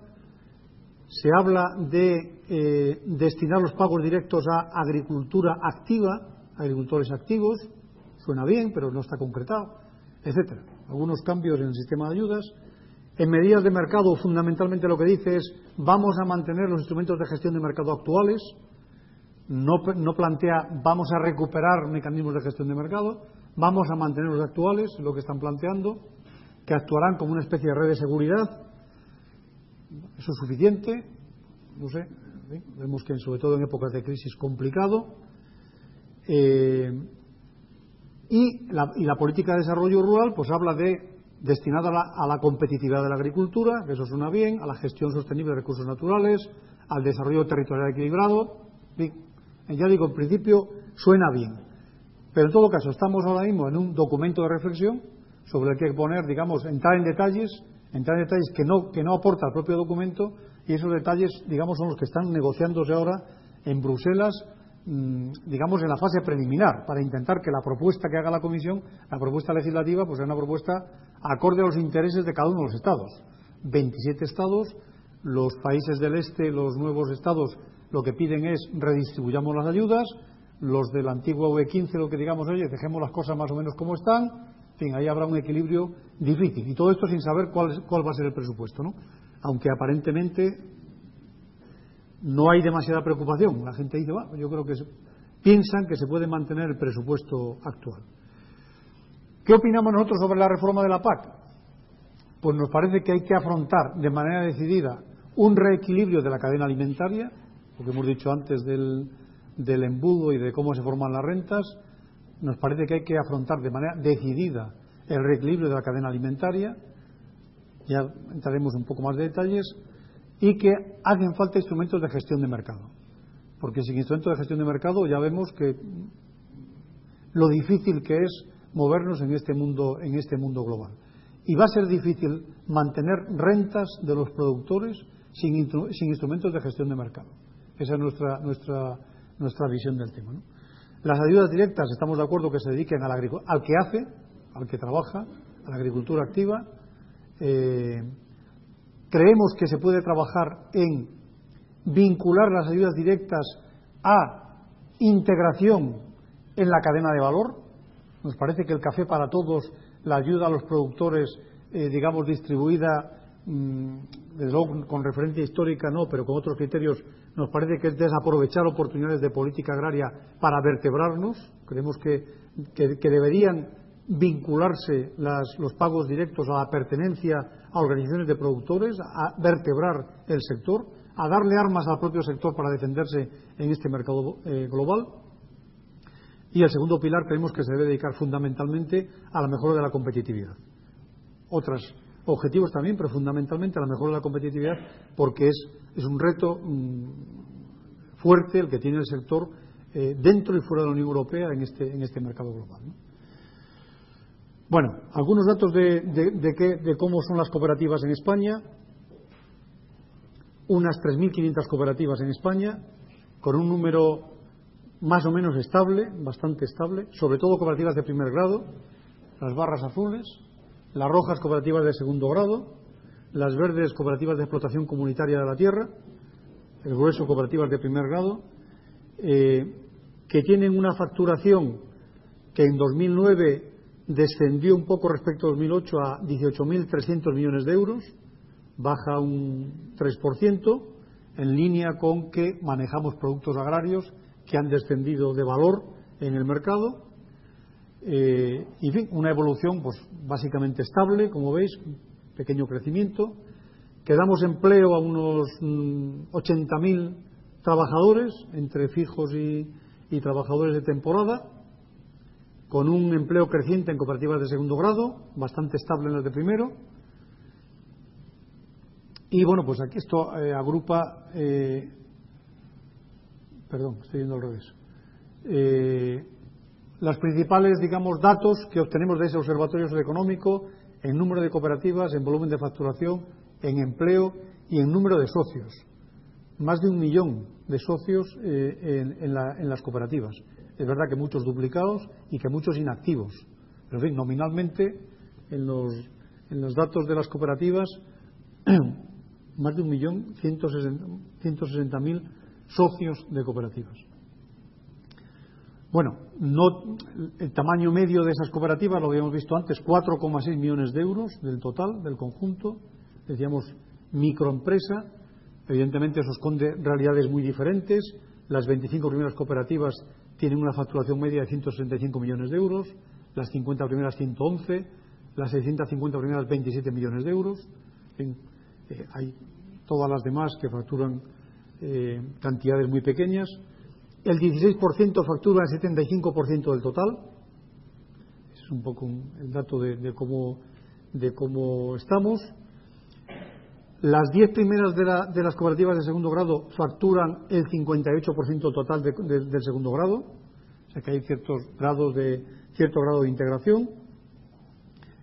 Se habla de destinar los pagos directos a agricultura activa, agricultores activos. Suena bien, pero no está concretado, etcétera. Algunos cambios en el sistema de ayudas. En medidas de mercado, fundamentalmente lo que dice es vamos a mantener los instrumentos de gestión de mercado actuales. No plantea vamos a recuperar mecanismos de gestión de mercado, vamos a mantener los actuales, lo que están planteando, que actuarán como una especie de red de seguridad. ¿Eso es suficiente? No sé. Vemos que sobre todo en épocas de crisis complicado. Y la política de desarrollo rural pues habla de destinada a la competitividad de la agricultura, que eso suena bien, a la gestión sostenible de recursos naturales, al desarrollo territorial equilibrado. Ya digo, en principio suena bien, pero en todo caso estamos ahora mismo en un documento de reflexión sobre el que poner, digamos, entrar en detalles que no aporta el propio documento, y esos detalles, digamos, son los que están negociándose ahora en Bruselas, digamos, en la fase preliminar, para intentar que la propuesta que haga la Comisión, la propuesta legislativa, pues sea una propuesta acorde a los intereses de cada uno de los Estados. 27 Estados, los países del este, los nuevos Estados, lo que piden es redistribuyamos las ayudas, los de la antigua UE15 lo que digamos, oye, dejemos las cosas más o menos como están, en fin, ahí habrá un equilibrio difícil, y todo esto sin saber cuál va a ser el presupuesto, ¿no? Aunque aparentemente no hay demasiada preocupación, la gente dice, bueno, yo creo piensan que se puede mantener el presupuesto actual. ¿Qué opinamos nosotros sobre la reforma de la PAC? Pues nos parece que hay que afrontar de manera decidida un reequilibrio de la cadena alimentaria, lo que hemos dicho antes del embudo y de cómo se forman las rentas. Nos parece que hay que afrontar de manera decidida el reequilibrio de la cadena alimentaria, ya entraremos un poco más de detalles, y que hacen falta instrumentos de gestión de mercado, porque sin instrumentos de gestión de mercado ya vemos que lo difícil que es movernos en este mundo global, y va a ser difícil mantener rentas de los productores sin instrumentos de gestión de mercado. Esa es nuestra visión del tema, ¿no? Las ayudas directas, estamos de acuerdo que se dediquen al que hace, al que trabaja, a la agricultura activa. Creemos que se puede trabajar en vincular las ayudas directas a integración en la cadena de valor. Nos parece que el café para todos, la ayuda a los productores, digamos, distribuida, desde luego con referencia histórica no, pero con otros criterios, nos parece que es desaprovechar oportunidades de política agraria para vertebrarnos. Creemos que deberían vincularse los pagos directos a la pertenencia a organizaciones de productores, a vertebrar el sector, a darle armas al propio sector para defenderse en este mercado global. Y el segundo pilar creemos que se debe dedicar fundamentalmente a la mejora de la competitividad. Otros objetivos también, pero fundamentalmente a la mejora de la competitividad, porque es un reto fuerte el que tiene el sector dentro y fuera de la Unión Europea en este mercado global, ¿no? Bueno, algunos datos de cómo son las cooperativas en España. Unas 3.500 cooperativas en España, con un número más o menos estable, bastante estable, sobre todo cooperativas de primer grado, las barras azules, las rojas cooperativas de segundo grado, las verdes cooperativas de explotación comunitaria de la tierra, el grueso cooperativas de primer grado, que tienen una facturación que en 2009 descendió un poco respecto a 2008 a 18.300 millones de euros, baja un 3%, en línea con que manejamos productos agrarios que han descendido de valor en el mercado. En fin, una evolución pues básicamente estable, como veis, pequeño crecimiento, que damos empleo a unos 80.000 trabajadores, entre fijos y trabajadores de temporada, con un empleo creciente en cooperativas de segundo grado, bastante estable en las de primero. Y bueno, pues aquí esto agrupa, perdón, estoy yendo al revés, los principales, digamos, datos que obtenemos de ese observatorio socioeconómico en número de cooperativas, en volumen de facturación, en empleo y en número de socios. Más de 1 millón de socios en las cooperativas. Es verdad que muchos duplicados y que muchos inactivos. Pero en fin, nominalmente, en los datos de las cooperativas, más de 1.160.000 socios de cooperativas. Bueno, el tamaño medio de esas cooperativas, lo habíamos visto antes, 4,6 millones de euros del total, del conjunto. Decíamos microempresa. Evidentemente eso esconde realidades muy diferentes. Las 25 primeras cooperativas tienen una facturación media de 165 millones de euros, las 50 primeras 111, las 650 primeras 27 millones de euros. Hay todas las demás que facturan cantidades muy pequeñas. El 16% factura el 75% del total. Ese es un poco el dato de cómo estamos. Las 10 primeras de las cooperativas de segundo grado facturan el 58% total del segundo grado. O sea que hay cierto grado de integración.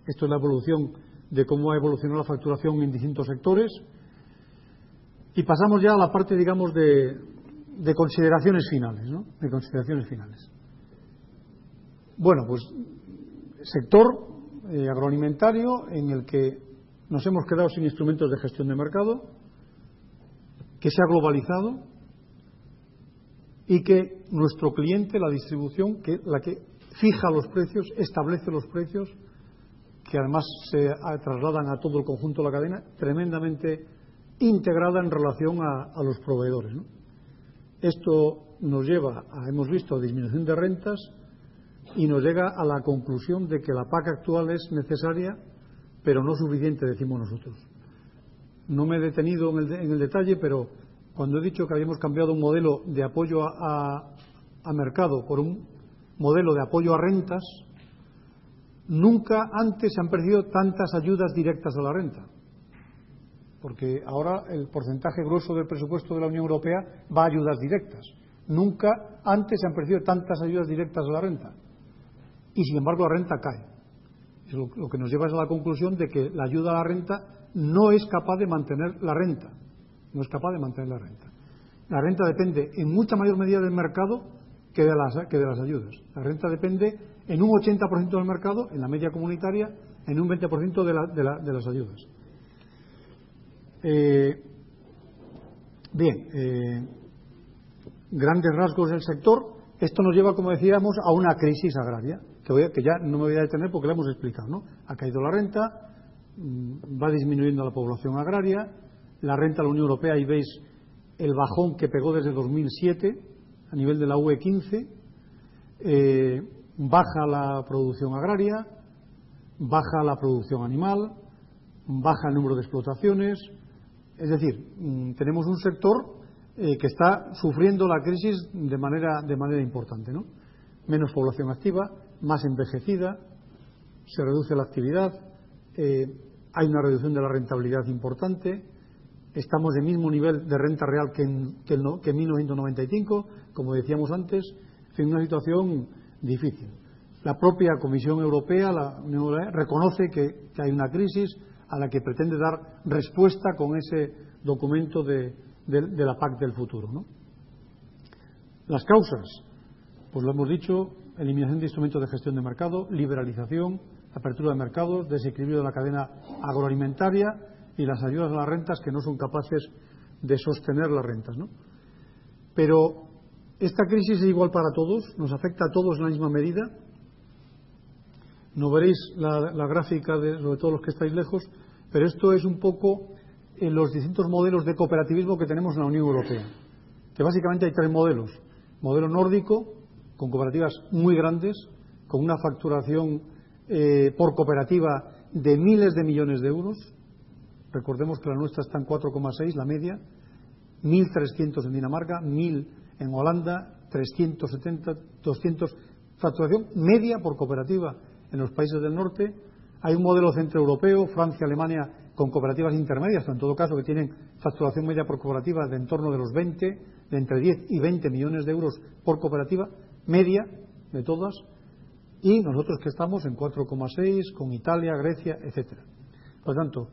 Esto es la evolución de cómo ha evolucionado la facturación en distintos sectores. Y pasamos ya a la parte, digamos, de consideraciones finales, ¿no? De consideraciones finales. Bueno, pues sector agroalimentario en el que nos hemos quedado sin instrumentos de gestión de mercado, que se ha globalizado y que nuestro cliente, la distribución, la que fija los precios, establece los precios, que además se trasladan a todo el conjunto de la cadena, tremendamente integrada en relación a los proveedores, ¿no? Esto nos lleva hemos visto, a disminución de rentas y nos llega a la conclusión de que la PAC actual es necesaria, pero no suficiente, decimos nosotros. No me he detenido en el detalle, pero cuando he dicho que habíamos cambiado un modelo de apoyo a mercado por un modelo de apoyo a rentas, nunca antes se han perdido tantas ayudas directas a la renta. Porque ahora el porcentaje grueso del presupuesto de la Unión Europea va a ayudas directas. Nunca antes se han perdido tantas ayudas directas a la renta. Y sin embargo la renta cae. Lo que nos lleva es a la conclusión de que la ayuda a la renta no es capaz de mantener la renta. No es capaz de mantener la renta. La renta depende en mucha mayor medida del mercado que de las ayudas. La renta depende en un 80% del mercado, en la media comunitaria, en un 20% de las ayudas. Grandes rasgos del sector. Esto nos lleva, como decíamos, a una crisis agraria, que ya no me voy a detener porque la hemos explicado, ¿no? Ha caído la renta, va disminuyendo la población agraria, la renta de la Unión Europea, y veis el bajón que pegó desde 2007 a nivel de la UE 15, baja la producción agraria, baja la producción animal, baja el número de explotaciones. Es decir, tenemos un sector que está sufriendo la crisis de manera importante, ¿no? Menos población activa, más envejecida, se reduce la actividad, hay una reducción de la rentabilidad importante, estamos en el mismo nivel de renta real que en 1995, como decíamos antes, en una situación difícil. La propia Comisión Europea, la Unión Europea, reconoce que hay una crisis a la que pretende dar respuesta con ese documento de la PAC del futuro, ¿no? Las causas, pues lo hemos dicho: eliminación de instrumentos de gestión de mercado, liberalización, apertura de mercados, desequilibrio de la cadena agroalimentaria y las ayudas a las rentas que no son capaces de sostener las rentas, ¿no? Pero esta crisis es igual para todos, nos afecta a todos en la misma medida. No veréis la gráfica sobre todo los que estáis lejos, pero esto es un poco en los distintos modelos de cooperativismo que tenemos en la Unión Europea, que básicamente hay tres modelos: modelo nórdico, con cooperativas muy grandes, con una facturación por cooperativa de miles de millones de euros. Recordemos que la nuestra está en 4,6, la media, 1.300 en Dinamarca, 1.000 en Holanda, 370, 200, facturación media por cooperativa en los países del norte. Hay un modelo centroeuropeo, Francia, Alemania, con cooperativas intermedias, pero en todo caso que tienen facturación media por cooperativa de en torno de los 20, de entre 10 y 20 millones de euros por cooperativa, media de todas, y nosotros que estamos en 4,6, con Italia, Grecia, etcétera. Por lo tanto,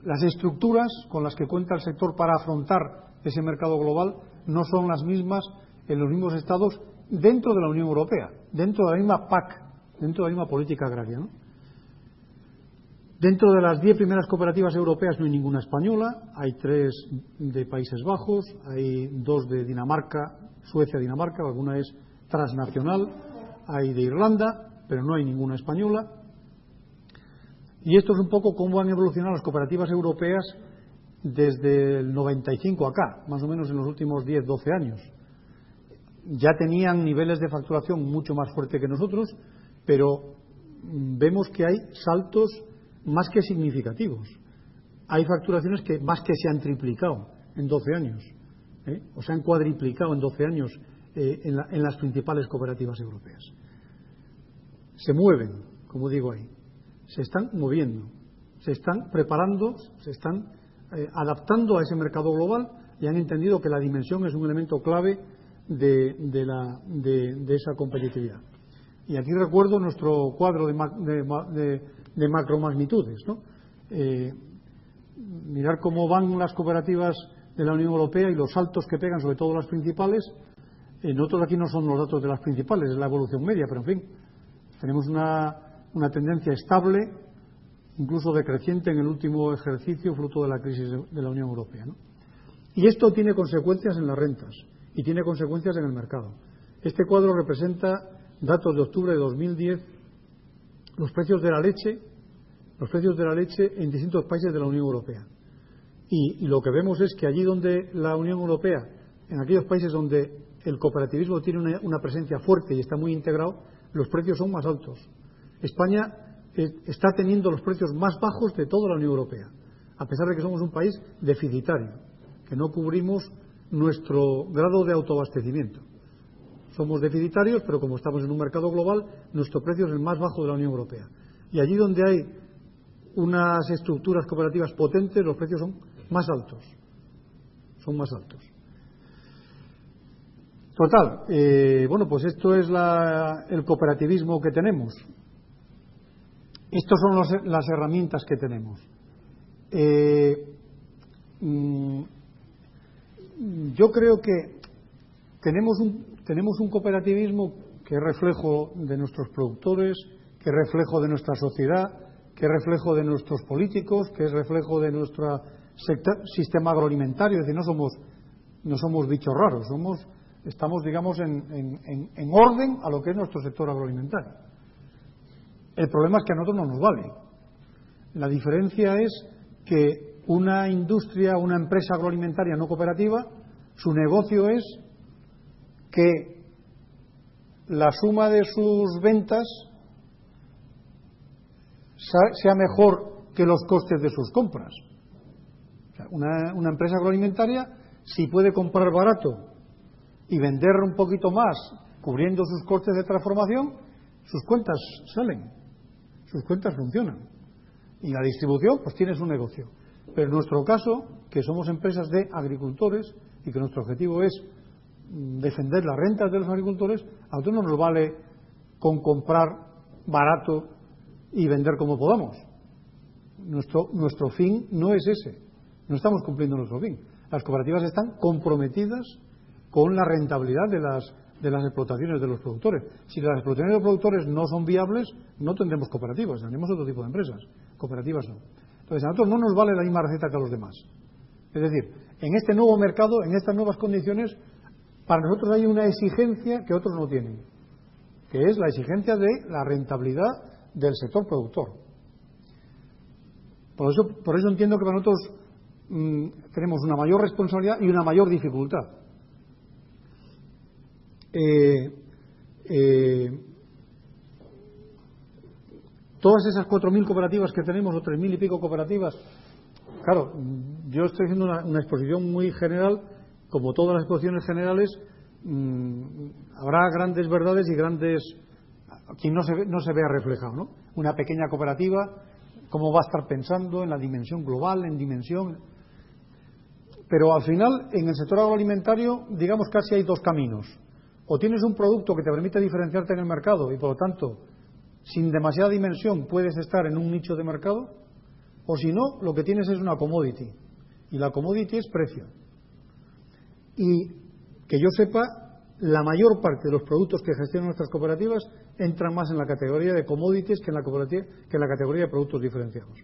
las estructuras con las que cuenta el sector para afrontar ese mercado global no son las mismas en los mismos estados dentro de la Unión Europea, dentro de la misma PAC, dentro de la misma política agraria, ¿no? Dentro de las 10 primeras cooperativas europeas no hay ninguna española, hay 3 de Países Bajos, hay 2 de Dinamarca, Suecia-Dinamarca, alguna es transnacional, hay de Irlanda, pero no hay ninguna española. Y esto es un poco cómo han evolucionado las cooperativas europeas desde el 95 acá, más o menos en los últimos 10-12 años. Ya tenían niveles de facturación mucho más fuertes que nosotros, pero vemos que hay saltos más que significativos. Hay facturaciones que más que se han triplicado en 12 años, o se han cuadriplicado en 12 años en las principales cooperativas europeas. Se mueven, como digo ahí, se están moviendo, se están preparando, se están adaptando a ese mercado global y han entendido que la dimensión es un elemento clave de esa competitividad. Y aquí recuerdo nuestro cuadro de macromagnitudes, ¿no? Mirar cómo van las cooperativas de la Unión Europea y los saltos que pegan, sobre todo las principales. Nosotros aquí no son los datos de las principales, es la evolución media, pero en fin, tenemos una tendencia estable, incluso decreciente en el último ejercicio, fruto de la crisis de la Unión Europea, ¿no? Y esto tiene consecuencias en las rentas y tiene consecuencias en el mercado. Este cuadro representa datos de octubre de 2010, los precios de la leche en distintos países de la Unión Europea. Y lo que vemos es que allí donde la Unión Europea en aquellos países donde el cooperativismo tiene una presencia fuerte y está muy integrado, los precios son más altos. España está teniendo los precios más bajos de toda la Unión Europea, a pesar de que somos un país deficitario, que no cubrimos nuestro grado de autoabastecimiento. Somos deficitarios, pero como estamos en un mercado global, nuestro precio es el más bajo de la Unión Europea. Y allí donde hay unas estructuras cooperativas potentes, los precios son más altos. Son más altos. Total, bueno, pues esto es el cooperativismo que tenemos. Estas son las herramientas que tenemos. Yo creo que tenemos un cooperativismo que es reflejo de nuestros productores, que es reflejo de nuestra sociedad, que es reflejo de nuestros políticos, que es reflejo de nuestro sistema agroalimentario. Es decir, no somos bichos raros, estamos, digamos, en orden a lo que es nuestro sector agroalimentario. El problema es que a nosotros no nos vale. La diferencia es que una industria, una empresa agroalimentaria no cooperativa, su negocio es que la suma de sus ventas sea mejor que los costes de sus compras. O sea, una empresa agroalimentaria, si puede comprar barato y vender un poquito más, cubriendo sus costes de transformación, sus cuentas salen, sus cuentas funcionan. Y la distribución, pues tiene su negocio. Pero en nuestro caso, que somos empresas de agricultores y que nuestro objetivo es defender las rentas de los agricultores, a nosotros no nos vale con comprar barato y vender como podamos. Nuestro fin no es ese. No estamos cumpliendo nuestro fin. Las cooperativas están comprometidas con la rentabilidad de las explotaciones de los productores. Si las explotaciones de los productores no son viables, no tendremos cooperativas, tendremos otro tipo de empresas. Cooperativas no. Entonces, a nosotros no nos vale la misma receta que a los demás. Es decir, en este nuevo mercado, en estas nuevas condiciones, para nosotros hay una exigencia que otros no tienen, que es la exigencia de la rentabilidad del sector productor. Por eso entiendo que para nosotros tenemos una mayor responsabilidad y una mayor dificultad. Todas esas 4.000 cooperativas que tenemos, o 3.000 y pico cooperativas, claro, yo estoy haciendo una exposición muy general. Como todas las exposiciones generales, habrá grandes verdades y grandes que no se vea reflejado, ¿no? Una pequeña cooperativa, cómo va a estar pensando en la dimensión global, en dimensión. Pero al final, en el sector agroalimentario, digamos, casi hay dos caminos. O tienes un producto que te permite diferenciarte en el mercado y, por lo tanto, sin demasiada dimensión puedes estar en un nicho de mercado, o si no, lo que tienes es una commodity. Y la commodity es precio. Y que yo sepa, la mayor parte de los productos que gestionan nuestras cooperativas entran más en la categoría de commodities que en la categoría de productos diferenciados.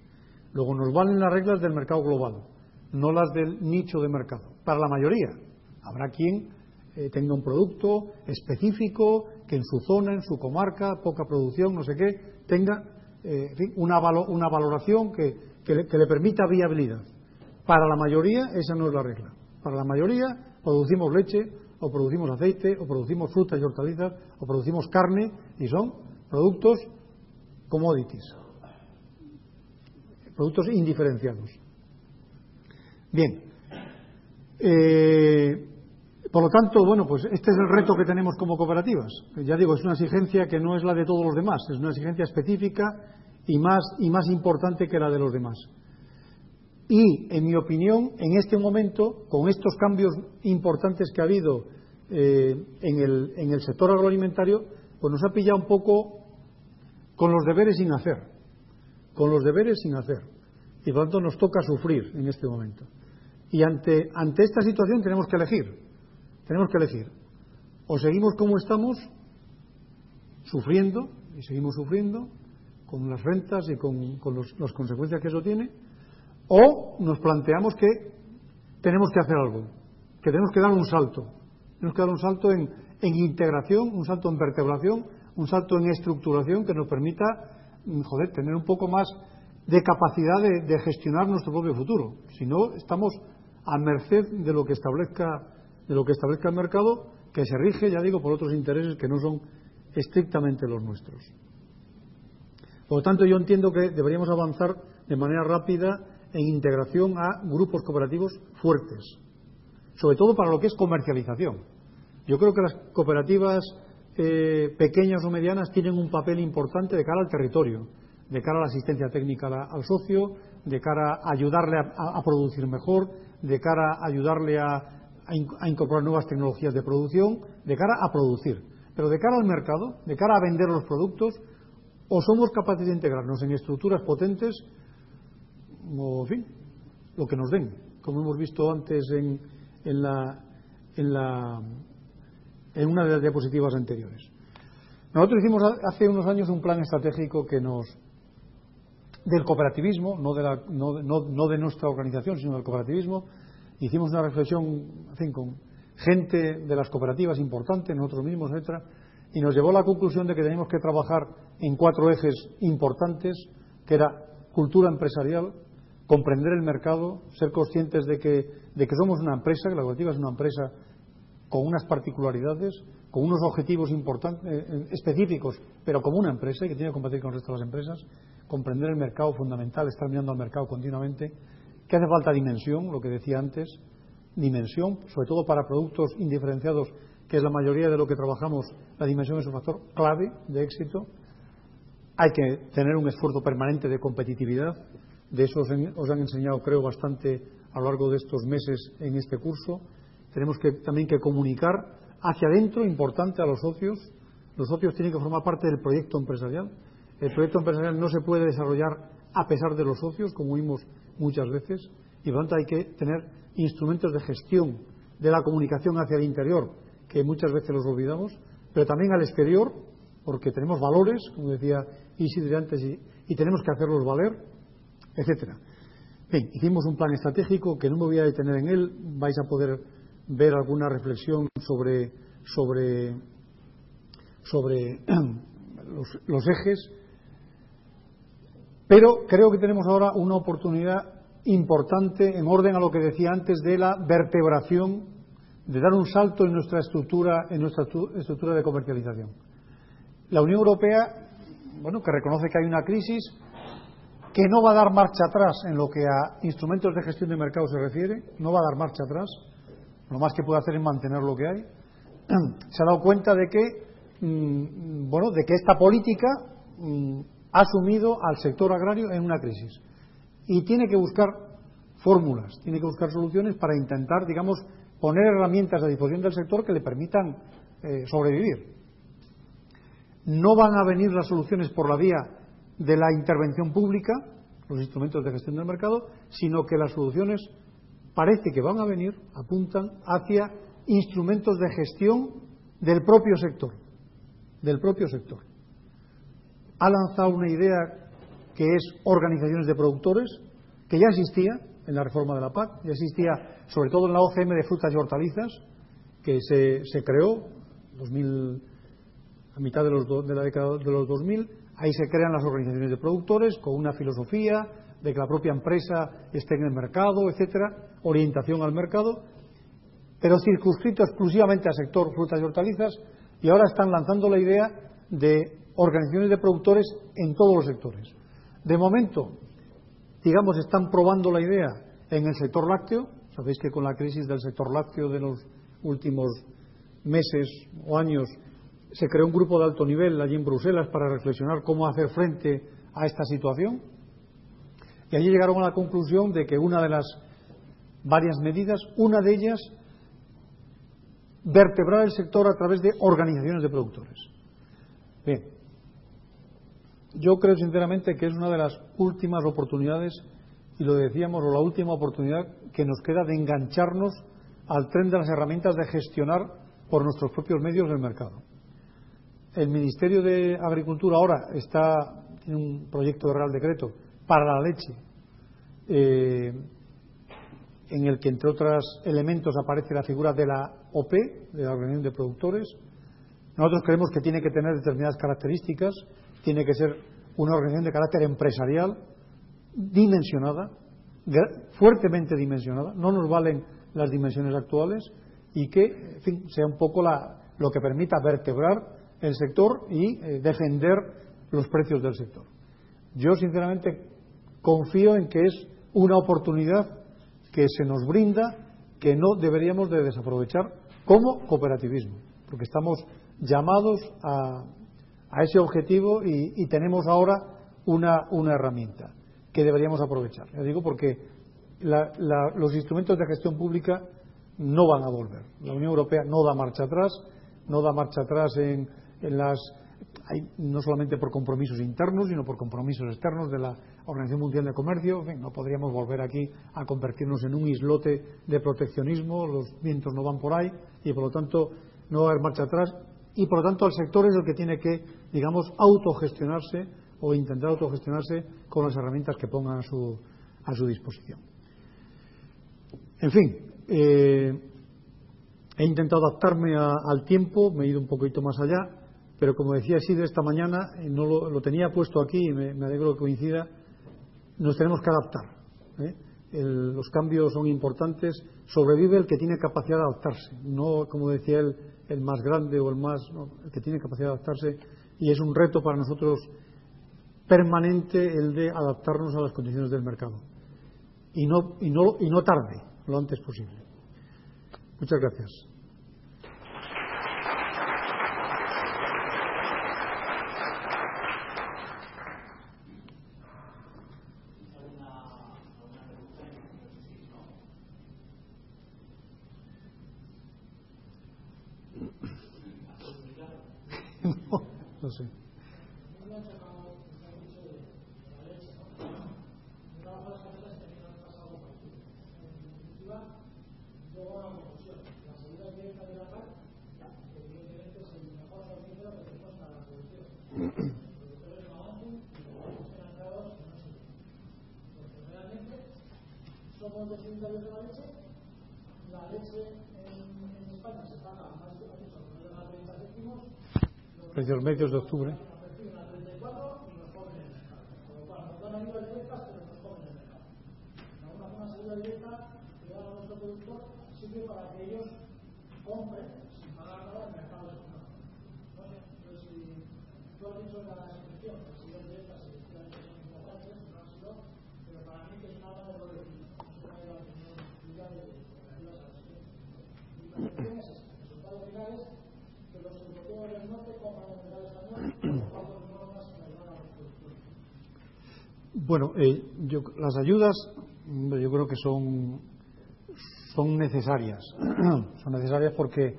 Luego nos valen las reglas del mercado global, no las del nicho de mercado. Para la mayoría. Habrá quien tenga un producto específico, que en su zona, en su comarca, poca producción, no sé qué, tenga en fin, una valoración que le permita viabilidad. Para la mayoría esa no es la regla. Para la mayoría producimos leche, o producimos aceite, o producimos frutas y hortalizas, o producimos carne, y son productos commodities, productos indiferenciados. Bien, por lo tanto, bueno, pues este es el reto que tenemos como cooperativas. Ya digo, es una exigencia que no es la de todos los demás, es una exigencia específica y más importante que la de los demás. Y, en mi opinión, en este momento, con estos cambios importantes que ha habido en el sector agroalimentario, pues nos ha pillado un poco con los deberes sin hacer. Con los deberes sin hacer. Y por lo tanto nos toca sufrir en este momento. Y ante esta situación tenemos que elegir. Tenemos que elegir. O seguimos como estamos, sufriendo, y seguimos sufriendo, con las rentas y con las consecuencias que eso tiene, o nos planteamos que tenemos que hacer algo, que tenemos que dar un salto. Tenemos que dar un salto en integración, un salto en vertebración, un salto en estructuración que nos permita, tener un poco más de capacidad de gestionar nuestro propio futuro. Si no, estamos a merced de lo que establezca de lo que establezca el mercado, que se rige, ya digo, por otros intereses que no son estrictamente los nuestros. Por lo tanto, yo entiendo que deberíamos avanzar de manera rápida en integración a grupos cooperativos fuertes, sobre todo para lo que es comercialización. Yo creo que las cooperativas pequeñas o medianas tienen un papel importante de cara al territorio, de cara a la asistencia técnica al socio, de cara a ayudarle a producir mejor, de cara a ayudarle a incorporar nuevas tecnologías de producción, de cara a producir. Pero de cara al mercado, de cara a vender los productos, o somos capaces de integrarnos en estructuras potentes, o en fin, lo que nos den, como hemos visto antes en una de las diapositivas anteriores. Nosotros hicimos hace unos años un plan estratégico del cooperativismo, no de nuestra organización, sino del cooperativismo. Hicimos una reflexión, en fin, con gente de las cooperativas importantes, nosotros mismos, etcétera, y nos llevó a la conclusión de que teníamos que trabajar en 4 ejes importantes, que era cultura empresarial, comprender el mercado, ser conscientes de que somos una empresa, que la cooperativa es una empresa con unas particularidades, con unos objetivos importantes, específicos, pero como una empresa y que tiene que competir con el resto de las empresas, comprender el mercado fundamental, estar mirando al mercado continuamente, que hace falta dimensión, lo que decía antes, dimensión, sobre todo para productos indiferenciados, que es la mayoría de lo que trabajamos, la dimensión es un factor clave de éxito. Hay que tener un esfuerzo permanente de competitividad, de eso os han enseñado, creo, bastante a lo largo de estos meses en este curso. Tenemos también que comunicar hacia adentro, importante, a los socios. Los socios tienen que formar parte del proyecto empresarial. El proyecto empresarial no se puede desarrollar a pesar de los socios, como vimos muchas veces, y por lo tanto hay que tener instrumentos de gestión de la comunicación hacia el interior, que muchas veces los olvidamos, pero también al exterior, porque tenemos valores, como decía Isidre antes, y tenemos que hacerlos valer, etcétera. Bien, hicimos un plan estratégico que no me voy a detener en él, vais a poder ver alguna reflexión sobre los ejes, pero creo que tenemos ahora una oportunidad importante en orden a lo que decía antes de la vertebración, de dar un salto en nuestra estructura de comercialización. La Unión Europea, que reconoce que hay una crisis, que no va a dar marcha atrás en lo que a instrumentos de gestión de mercado se refiere, no va a dar marcha atrás, lo más que puede hacer es mantener lo que hay. Se ha dado cuenta de que esta política ha sumido al sector agrario en una crisis y tiene que buscar fórmulas, tiene que buscar soluciones para intentar, digamos, poner herramientas a disposición del sector que le permitan sobrevivir. No van a venir las soluciones por la vía de la intervención pública, los instrumentos de gestión del mercado, sino que las soluciones parece que van a venir, apuntan hacia instrumentos de gestión del propio sector. Ha lanzado una idea que es organizaciones de productores, que ya existía en la reforma de la PAC, ya existía sobre todo en la OCM de frutas y hortalizas, que se creó a mitad de la década de los 2000. Ahí se crean las organizaciones de productores con una filosofía de que la propia empresa esté en el mercado, etcétera, orientación al mercado, pero circunscrito exclusivamente al sector frutas y hortalizas, y ahora están lanzando la idea de organizaciones de productores en todos los sectores. De momento, digamos, están probando la idea en el sector lácteo. Sabéis que con la crisis del sector lácteo de los últimos meses o años se creó un grupo de alto nivel allí en Bruselas para reflexionar cómo hacer frente a esta situación, y allí llegaron a la conclusión de que una de las varias medidas, una de ellas, vertebrar el sector a través de organizaciones de productores. Bien, yo creo sinceramente que es una de las últimas oportunidades, y lo decíamos, o la última oportunidad que nos queda de engancharnos al tren de las herramientas de gestionar por nuestros propios medios el mercado. El Ministerio de Agricultura ahora tiene un proyecto de Real Decreto para la leche, en el que, entre otros elementos, aparece la figura de la OP, de la Organización de Productores. Nosotros creemos que tiene que tener determinadas características, tiene que ser una organización de carácter empresarial, dimensionada, fuertemente dimensionada. No nos valen las dimensiones actuales, y que, en fin, sea un poco lo que permita vertebrar el sector y defender los precios del sector. Yo, sinceramente, confío en que es una oportunidad que se nos brinda, que no deberíamos de desaprovechar como cooperativismo, porque estamos llamados a ese objetivo y tenemos ahora una herramienta que deberíamos aprovechar. Ya digo, porque los instrumentos de gestión pública no van a volver. La Unión Europea no da marcha atrás en no solamente por compromisos internos, sino por compromisos externos de la Organización Mundial de Comercio. En fin, no podríamos volver aquí a convertirnos en un islote de proteccionismo, los vientos no van por ahí y por lo tanto no va a haber marcha atrás, y por lo tanto el sector es el que tiene que, digamos, autogestionarse o intentar autogestionarse con las herramientas que pongan a su disposición. En fin, he intentado adaptarme al tiempo, me he ido un poquito más allá, pero como decía Isidre esta mañana, no lo tenía puesto aquí y me alegro que coincida, nos tenemos que adaptar. Los cambios son importantes, sobrevive el que tiene capacidad de adaptarse, no como decía él, el más grande o el que tiene capacidad de adaptarse, y es un reto para nosotros permanente el de adaptarnos a las condiciones del mercado y no tarde, lo antes posible. Muchas gracias. No sé. Somos deficitarios de la leche. La leche en España se paga a más de 30 céntimos. Precios medios de octubre. Nos reciben a 34 y nos comen en el mercado. Con lo cual nos dan ayudas directas, pero nos comen en el mercado. Una ayuda directa que da a nuestro productor sirve para que ellos compren sin pagar nada en el mercado de su mercado. No sé, pero si tú has dicho en la descripción que las ayudas directas efectivamente son importantes, no han sido, pero para mí que es una mano de doble filo. Bueno, las ayudas yo creo que son necesarias. Son necesarias porque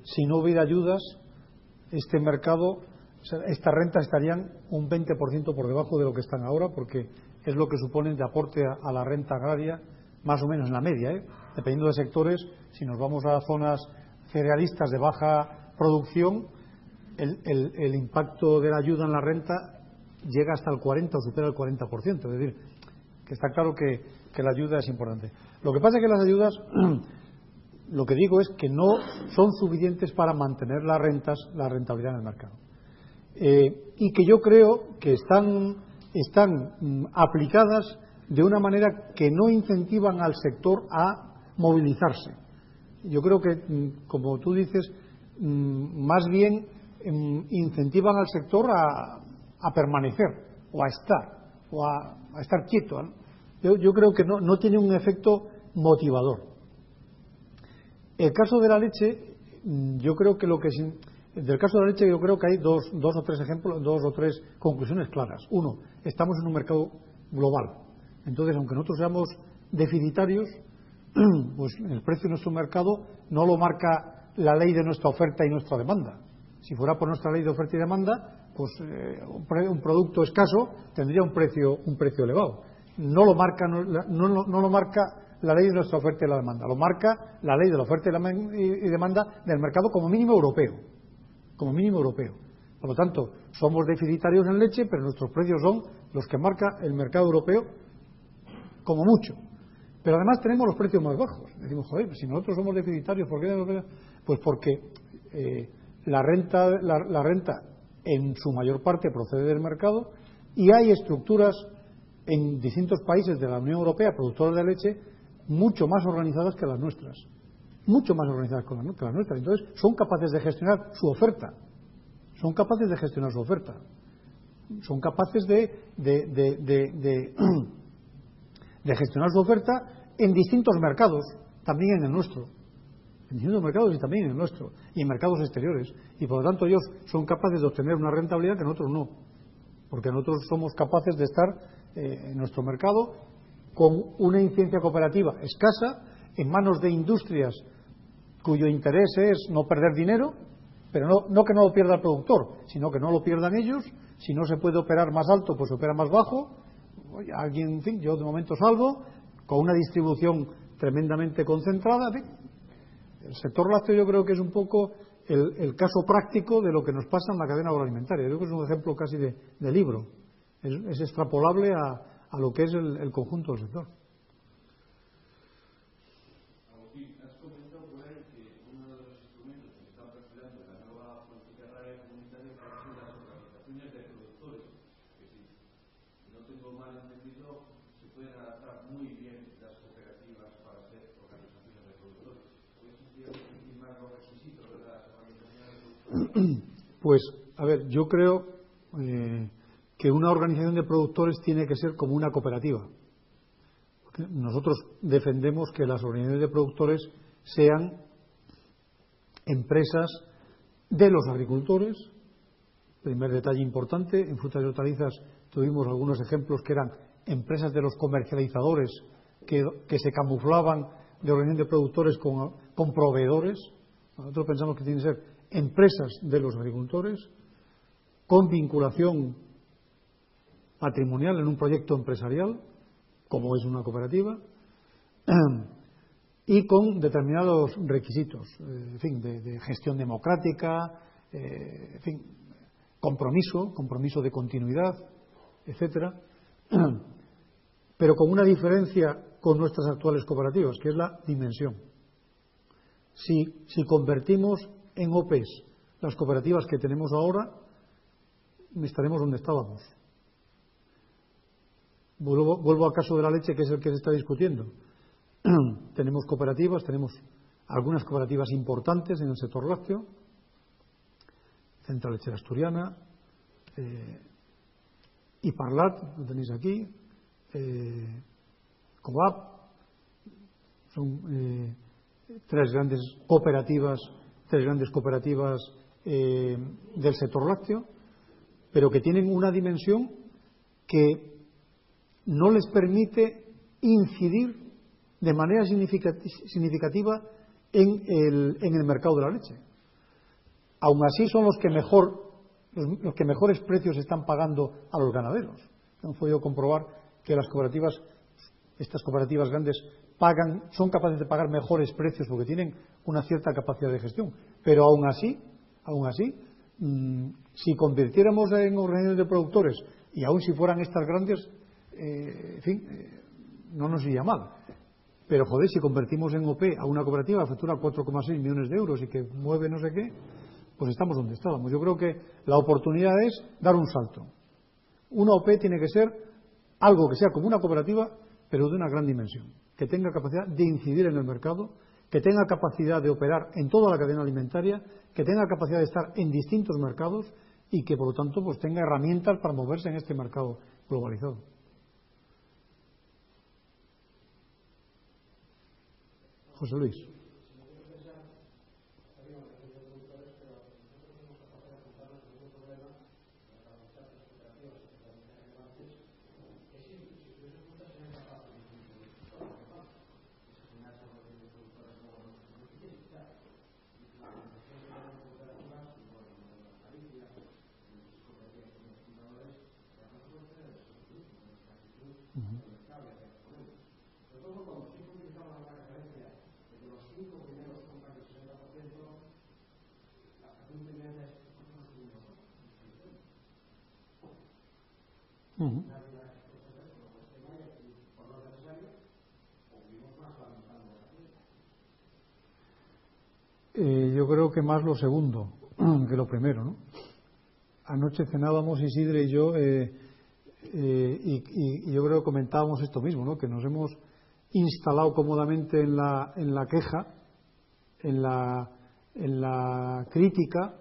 si no hubiera ayudas, este mercado, estas rentas estarían un 20% por debajo de lo que están ahora, porque es lo que suponen de aporte a la renta agraria, más o menos en la media, dependiendo de sectores. Si nos vamos a zonas cerealistas de baja producción, el impacto de la ayuda en la renta llega hasta el 40 o supera el 40%. Es decir, que está claro que la ayuda es importante. Lo que pasa es que las ayudas, lo que digo es que no son suficientes para mantener las rentas, la rentabilidad en el mercado. Y que yo creo que están aplicadas de una manera que no incentivan al sector a movilizarse. Yo creo que, como tú dices, más bien incentivan al sector a permanecer o a estar quieto, ¿no? Yo creo que no tiene un efecto motivador. El caso de la leche, yo creo que del caso de la leche yo creo que hay dos o tres ejemplos, dos o tres conclusiones claras. Uno, estamos en un mercado global. Entonces, aunque nosotros seamos deficitarios, pues el precio de nuestro mercado no lo marca la ley de nuestra oferta y nuestra demanda. Si fuera por nuestra ley de oferta y demanda, pues un producto escaso tendría un precio elevado. No lo marca la ley de nuestra oferta y la demanda, lo marca la ley de la oferta y demanda del mercado como mínimo europeo. Como mínimo europeo. Por lo tanto, somos deficitarios en leche, pero nuestros precios son los que marca el mercado europeo como mucho. Pero además tenemos los precios más bajos. Decimos, joder, si nosotros somos deficitarios, ¿por qué? Pues porque la renta en su mayor parte procede del mercado y hay estructuras en distintos países de la Unión Europea, productoras de leche, mucho más organizadas que las nuestras. mucho más organizadas que las nuestras. Entonces, son capaces de gestionar su oferta. Son capaces de gestionar su oferta. Son capaces de gestionar su oferta en distintos mercados, también en el nuestro. En distintos mercados y también en el nuestro. Y en mercados exteriores. Y por lo tanto ellos son capaces de obtener una rentabilidad que nosotros no. Porque nosotros somos capaces de estar en nuestro mercado con una incidencia cooperativa escasa, en manos de industrias cuyo interés es no perder dinero, pero no que no lo pierda el productor, sino que no lo pierdan ellos. Si no se puede operar más alto, pues se opera más bajo. Oye, alguien, en fin, yo de momento salgo, con una distribución tremendamente concentrada. En fin, el sector lácteo yo creo que es un poco el caso práctico de lo que nos pasa en la cadena agroalimentaria. Yo creo que es un ejemplo casi de libro. Es extrapolable a lo que es el conjunto del sector. Pues, a ver, yo creo que una organización de productores tiene que ser como una cooperativa. Porque nosotros defendemos que las organizaciones de productores sean empresas de los agricultores. Primer detalle importante, en frutas y hortalizas tuvimos algunos ejemplos que eran empresas de los comercializadores que se camuflaban de organización de productores con proveedores. Nosotros pensamos que tienen que ser empresas de los agricultores con vinculación patrimonial en un proyecto empresarial, como es una cooperativa, y con determinados requisitos, en fin, de gestión democrática, en fin, compromiso de continuidad, etcétera, pero con una diferencia con nuestras actuales cooperativas, que es la dimensión. Si convertimos en OPs las cooperativas que tenemos ahora, estaremos donde estábamos. Vuelvo al caso de la leche, que es el que se está discutiendo. Tenemos cooperativas, tenemos algunas cooperativas importantes en el sector lácteo, Central Lechera Asturiana, Iparlat, lo tenéis aquí, Coap, son tres grandes cooperativas del sector lácteo, pero que tienen una dimensión que no les permite incidir de manera significativa en el mercado de la leche. Aún así son los que mejores precios están pagando a los ganaderos. Hemos podido comprobar que estas cooperativas grandes son capaces de pagar mejores precios porque tienen una cierta capacidad de gestión. Pero aún así, si convirtiéramos en organizaciones de productores y aún si fueran estas grandes, en fin, no nos iría mal. Pero joder, si convertimos en OP a una cooperativa que factura 4,6 millones de euros y que mueve no sé qué, pues estamos donde estábamos. Yo creo que la oportunidad es dar un salto. Una OP tiene que ser algo que sea como una cooperativa, pero de una gran dimensión, que tenga capacidad de incidir en el mercado, que tenga capacidad de operar en toda la cadena alimentaria, que tenga capacidad de estar en distintos mercados y que, por lo tanto, pues tenga herramientas para moverse en este mercado globalizado. José Luis. Yo creo que más lo segundo que lo primero, ¿no? Anoche cenábamos Isidre y yo y yo creo que comentábamos esto mismo, ¿no? Que nos hemos instalado cómodamente en la queja en la crítica,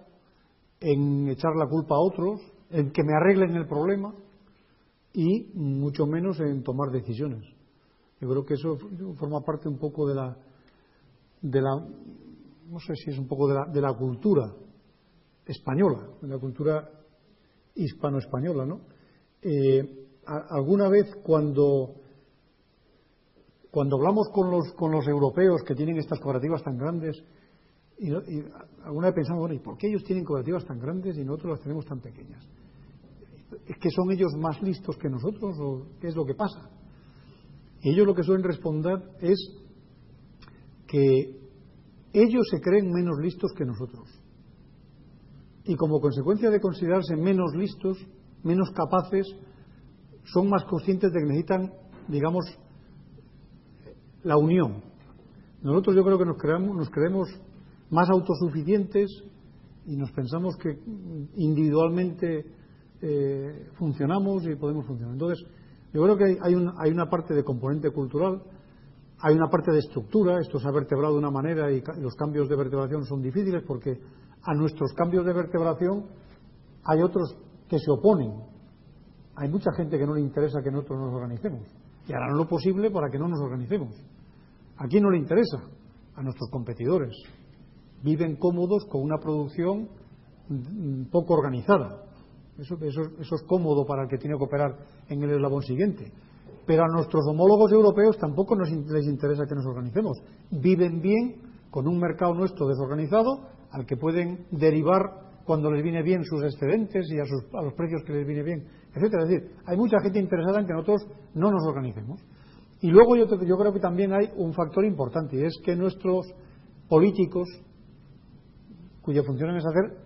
en echar la culpa a otros, en que me arreglen el problema y mucho menos en tomar decisiones. Yo creo que eso forma parte un poco de la no sé si es un poco de la cultura española, de la cultura hispano-española, ¿no? Alguna vez cuando hablamos con los europeos que tienen estas cooperativas tan grandes, y alguna vez pensamos, bueno, ¿y por qué ellos tienen cooperativas tan grandes y nosotros las tenemos tan pequeñas? ¿Es que son ellos más listos que nosotros o qué es lo que pasa? Y ellos lo que suelen responder es que ellos se creen menos listos que nosotros. Y como consecuencia de considerarse menos listos, menos capaces, son más conscientes de que necesitan, digamos, la unión. Nosotros yo creo que nos creemos más autosuficientes y nos pensamos que individualmente funcionamos y podemos funcionar. Entonces, yo creo que hay una parte de componente cultural, hay una parte de estructura. Esto se ha vertebrado de una manera y los cambios de vertebración son difíciles porque a nuestros cambios de vertebración hay otros que se oponen. Hay mucha gente que no le interesa que nosotros nos organicemos y harán lo posible para que no nos organicemos. ¿A quién no le interesa? A nuestros competidores. Viven cómodos con una producción poco organizada. Eso es cómodo para el que tiene que operar en el eslabón siguiente. Pero a nuestros homólogos europeos tampoco les interesa que nos organicemos. Viven bien con un mercado nuestro desorganizado al que pueden derivar cuando les viene bien sus excedentes y a los precios que les viene bien, etcétera. Es decir, hay mucha gente interesada en que nosotros no nos organicemos. Y luego yo creo que también hay un factor importante, y es que nuestros políticos, cuya función es hacer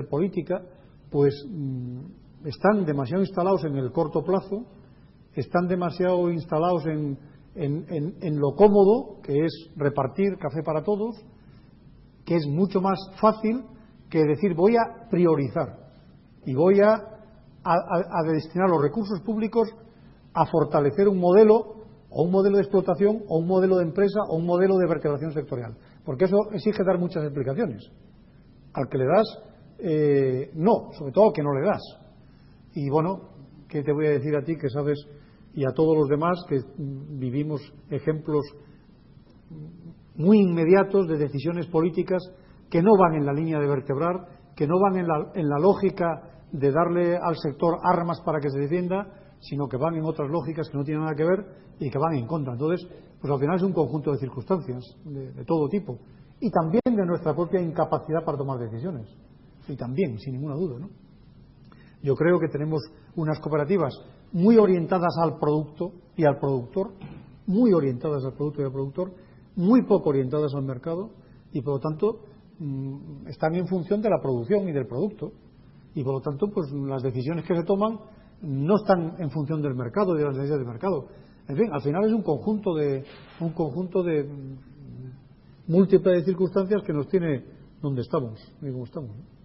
política, pues están demasiado instalados en el corto plazo, están demasiado instalados en lo cómodo, que es repartir café para todos, que es mucho más fácil que decir voy a priorizar y voy a destinar los recursos públicos a fortalecer un modelo de explotación o un modelo de empresa o un modelo de vertebración sectorial, porque eso exige dar muchas explicaciones. Al que le das, no, sobre todo al que no le das. Y bueno, ¿qué te voy a decir a ti que sabes, y a todos los demás que vivimos ejemplos muy inmediatos de decisiones políticas que no van en la línea de vertebrar, que no van en la lógica de darle al sector armas para que se defienda, sino que van en otras lógicas que no tienen nada que ver y que van en contra? Entonces, pues al final es un conjunto de circunstancias de todo tipo, y también de nuestra propia incapacidad para tomar decisiones, y también, sin ninguna duda, ¿no? Yo creo que tenemos unas cooperativas muy orientadas al producto y al productor, muy orientadas al producto y al productor, muy poco orientadas al mercado, y por lo tanto están en función de la producción y del producto, y por lo tanto pues las decisiones que se toman no están en función del mercado y de las necesidades del mercado. En fin, al final es un conjunto de múltiples circunstancias que nos tiene donde estamos y como estamos, ¿no?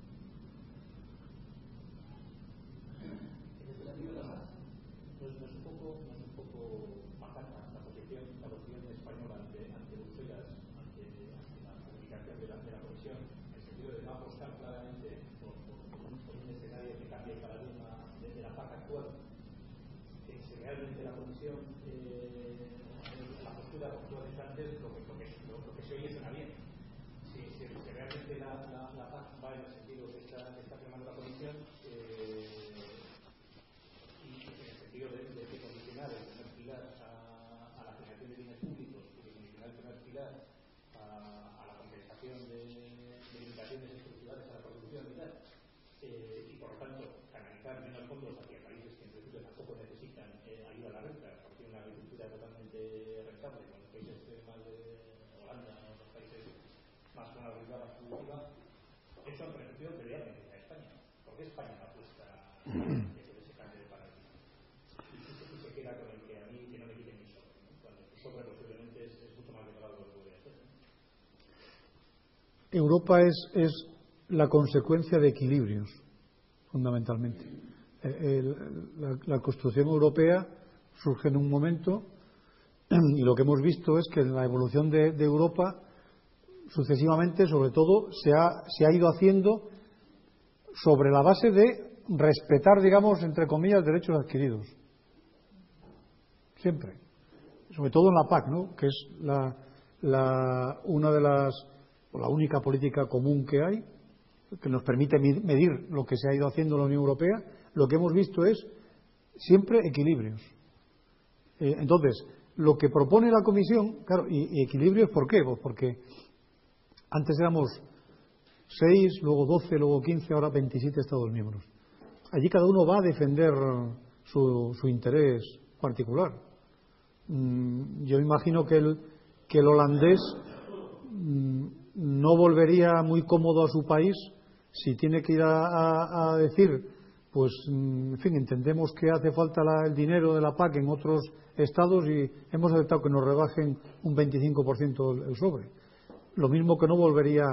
Europa es la consecuencia de equilibrios, fundamentalmente. La construcción europea surge en un momento Y lo que hemos visto es que en la evolución de Europa, sucesivamente, sobre todo, se ha ido haciendo sobre la base de respetar, digamos, entre comillas, derechos adquiridos. Siempre. Sobre todo en la PAC, ¿no? Que es una de las, o la única política común que hay, que nos permite medir lo que se ha ido haciendo en la Unión Europea. Lo que hemos visto es siempre equilibrios. Entonces, lo que propone la Comisión, claro, y equilibrios, ¿por qué? Pues porque antes éramos 6, luego 12, luego 15, ahora 27 Estados miembros. Allí cada uno va a defender su interés particular. Yo imagino que el holandés no volvería muy cómodo a su país si tiene que ir a decir, pues, en fin, entendemos que hace falta el dinero de la PAC en otros estados y hemos aceptado que nos rebajen un 25% el sobre. Lo mismo que no volvería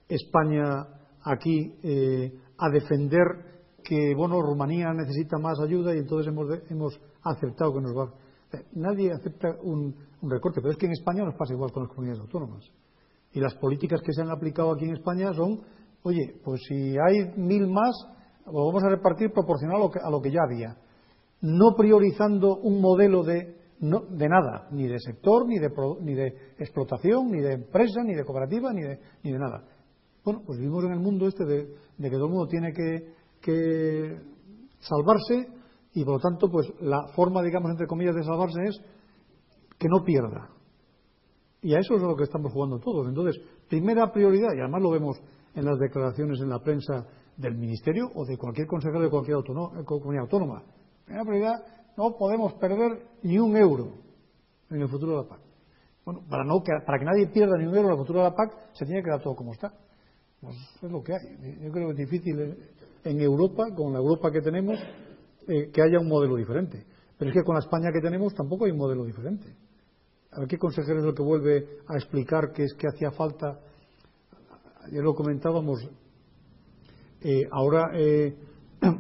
España aquí a defender que, bueno, Rumanía necesita más ayuda y entonces hemos aceptado que nos va. Nadie acepta un recorte, pero es que en España nos pasa igual con las comunidades autónomas. Y las políticas que se han aplicado aquí en España son, oye, pues si hay 1.000 más, lo vamos a repartir proporcional a lo que ya había. No priorizando un modelo de nada, ni de sector, ni de explotación, ni de empresa, ni de cooperativa, ni de nada. Bueno, pues vivimos en el mundo este de que todo el mundo tiene que salvarse y por lo tanto pues la forma, digamos, entre comillas, de salvarse es que no pierda. Y a eso es a lo que estamos jugando todos. Entonces, primera prioridad, y además lo vemos en las declaraciones en la prensa del Ministerio o de cualquier consejero de cualquier comunidad autónoma. Primera prioridad, no podemos perder ni un euro en el futuro de la PAC. Bueno, para que nadie pierda ni un euro en el futuro de la PAC, se tiene que dar todo como está. Pues es lo que hay. Yo creo que es difícil en Europa, con la Europa que tenemos, que haya un modelo diferente. Pero es que con la España que tenemos tampoco hay un modelo diferente. A ver qué consejero es lo que vuelve a explicar que es que hacía falta. Ayer lo comentábamos.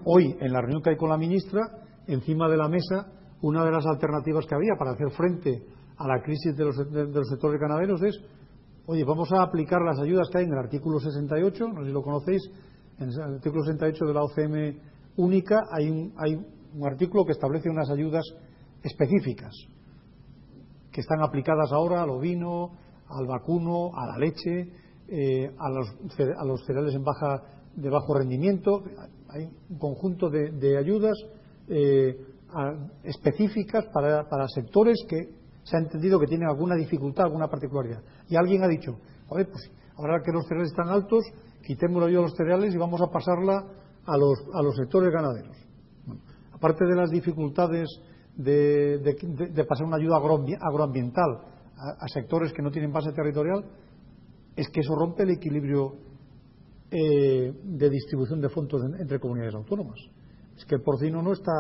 Hoy, en la reunión que hay con la ministra, encima de la mesa, una de las alternativas que había para hacer frente a la crisis de los sectores ganaderos es, oye, vamos a aplicar las ayudas que hay en el artículo 68, no sé si lo conocéis, en el artículo 68 de la OCM única hay un artículo que establece unas ayudas específicas que están aplicadas ahora al ovino, al vacuno, a la leche, a los cereales de bajo rendimiento. Hay un conjunto de ayudas específicas para sectores que se ha entendido que tienen alguna dificultad, alguna particularidad. Y alguien ha dicho, joder, pues ahora que los cereales están altos, quitémoslo yo a los cereales y vamos a pasarla a los sectores ganaderos. Bueno, aparte de las dificultades de pasar una ayuda agroambiental a sectores que no tienen base territorial, es que eso rompe el equilibrio de distribución de fondos entre comunidades autónomas. Es que el porcino no está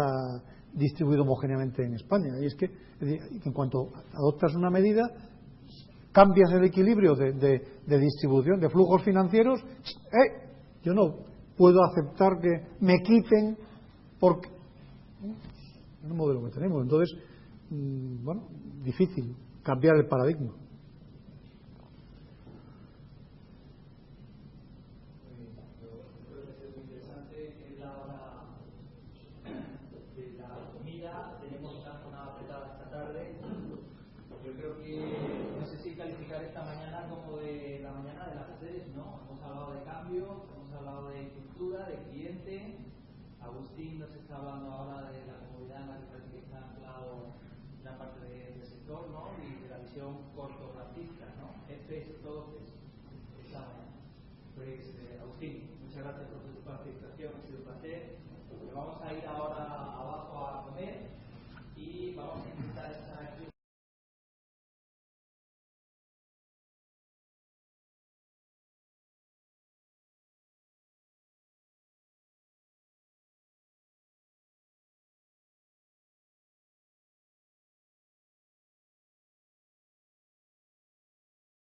distribuido homogéneamente en España, y es que en cuanto adoptas una medida, cambias el equilibrio de distribución de flujos financieros. Yo no puedo aceptar que me quiten porque es un modelo que tenemos. Entonces, bueno, difícil cambiar el paradigma. Esta mañana como de la mañana de las sedes, ¿no? Hemos hablado de cambio, hemos hablado de cultura, de cliente. Agustín nos está hablando ahora de la comunidad en la que parece que está anclado una parte del sector, ¿no? Y de la visión cortoplacista, ¿no? Todo esta mañana. Pues, Agustín, muchas gracias por tu participación, ha sido un placer. Vamos a ir ahora abajo a comer y vamos a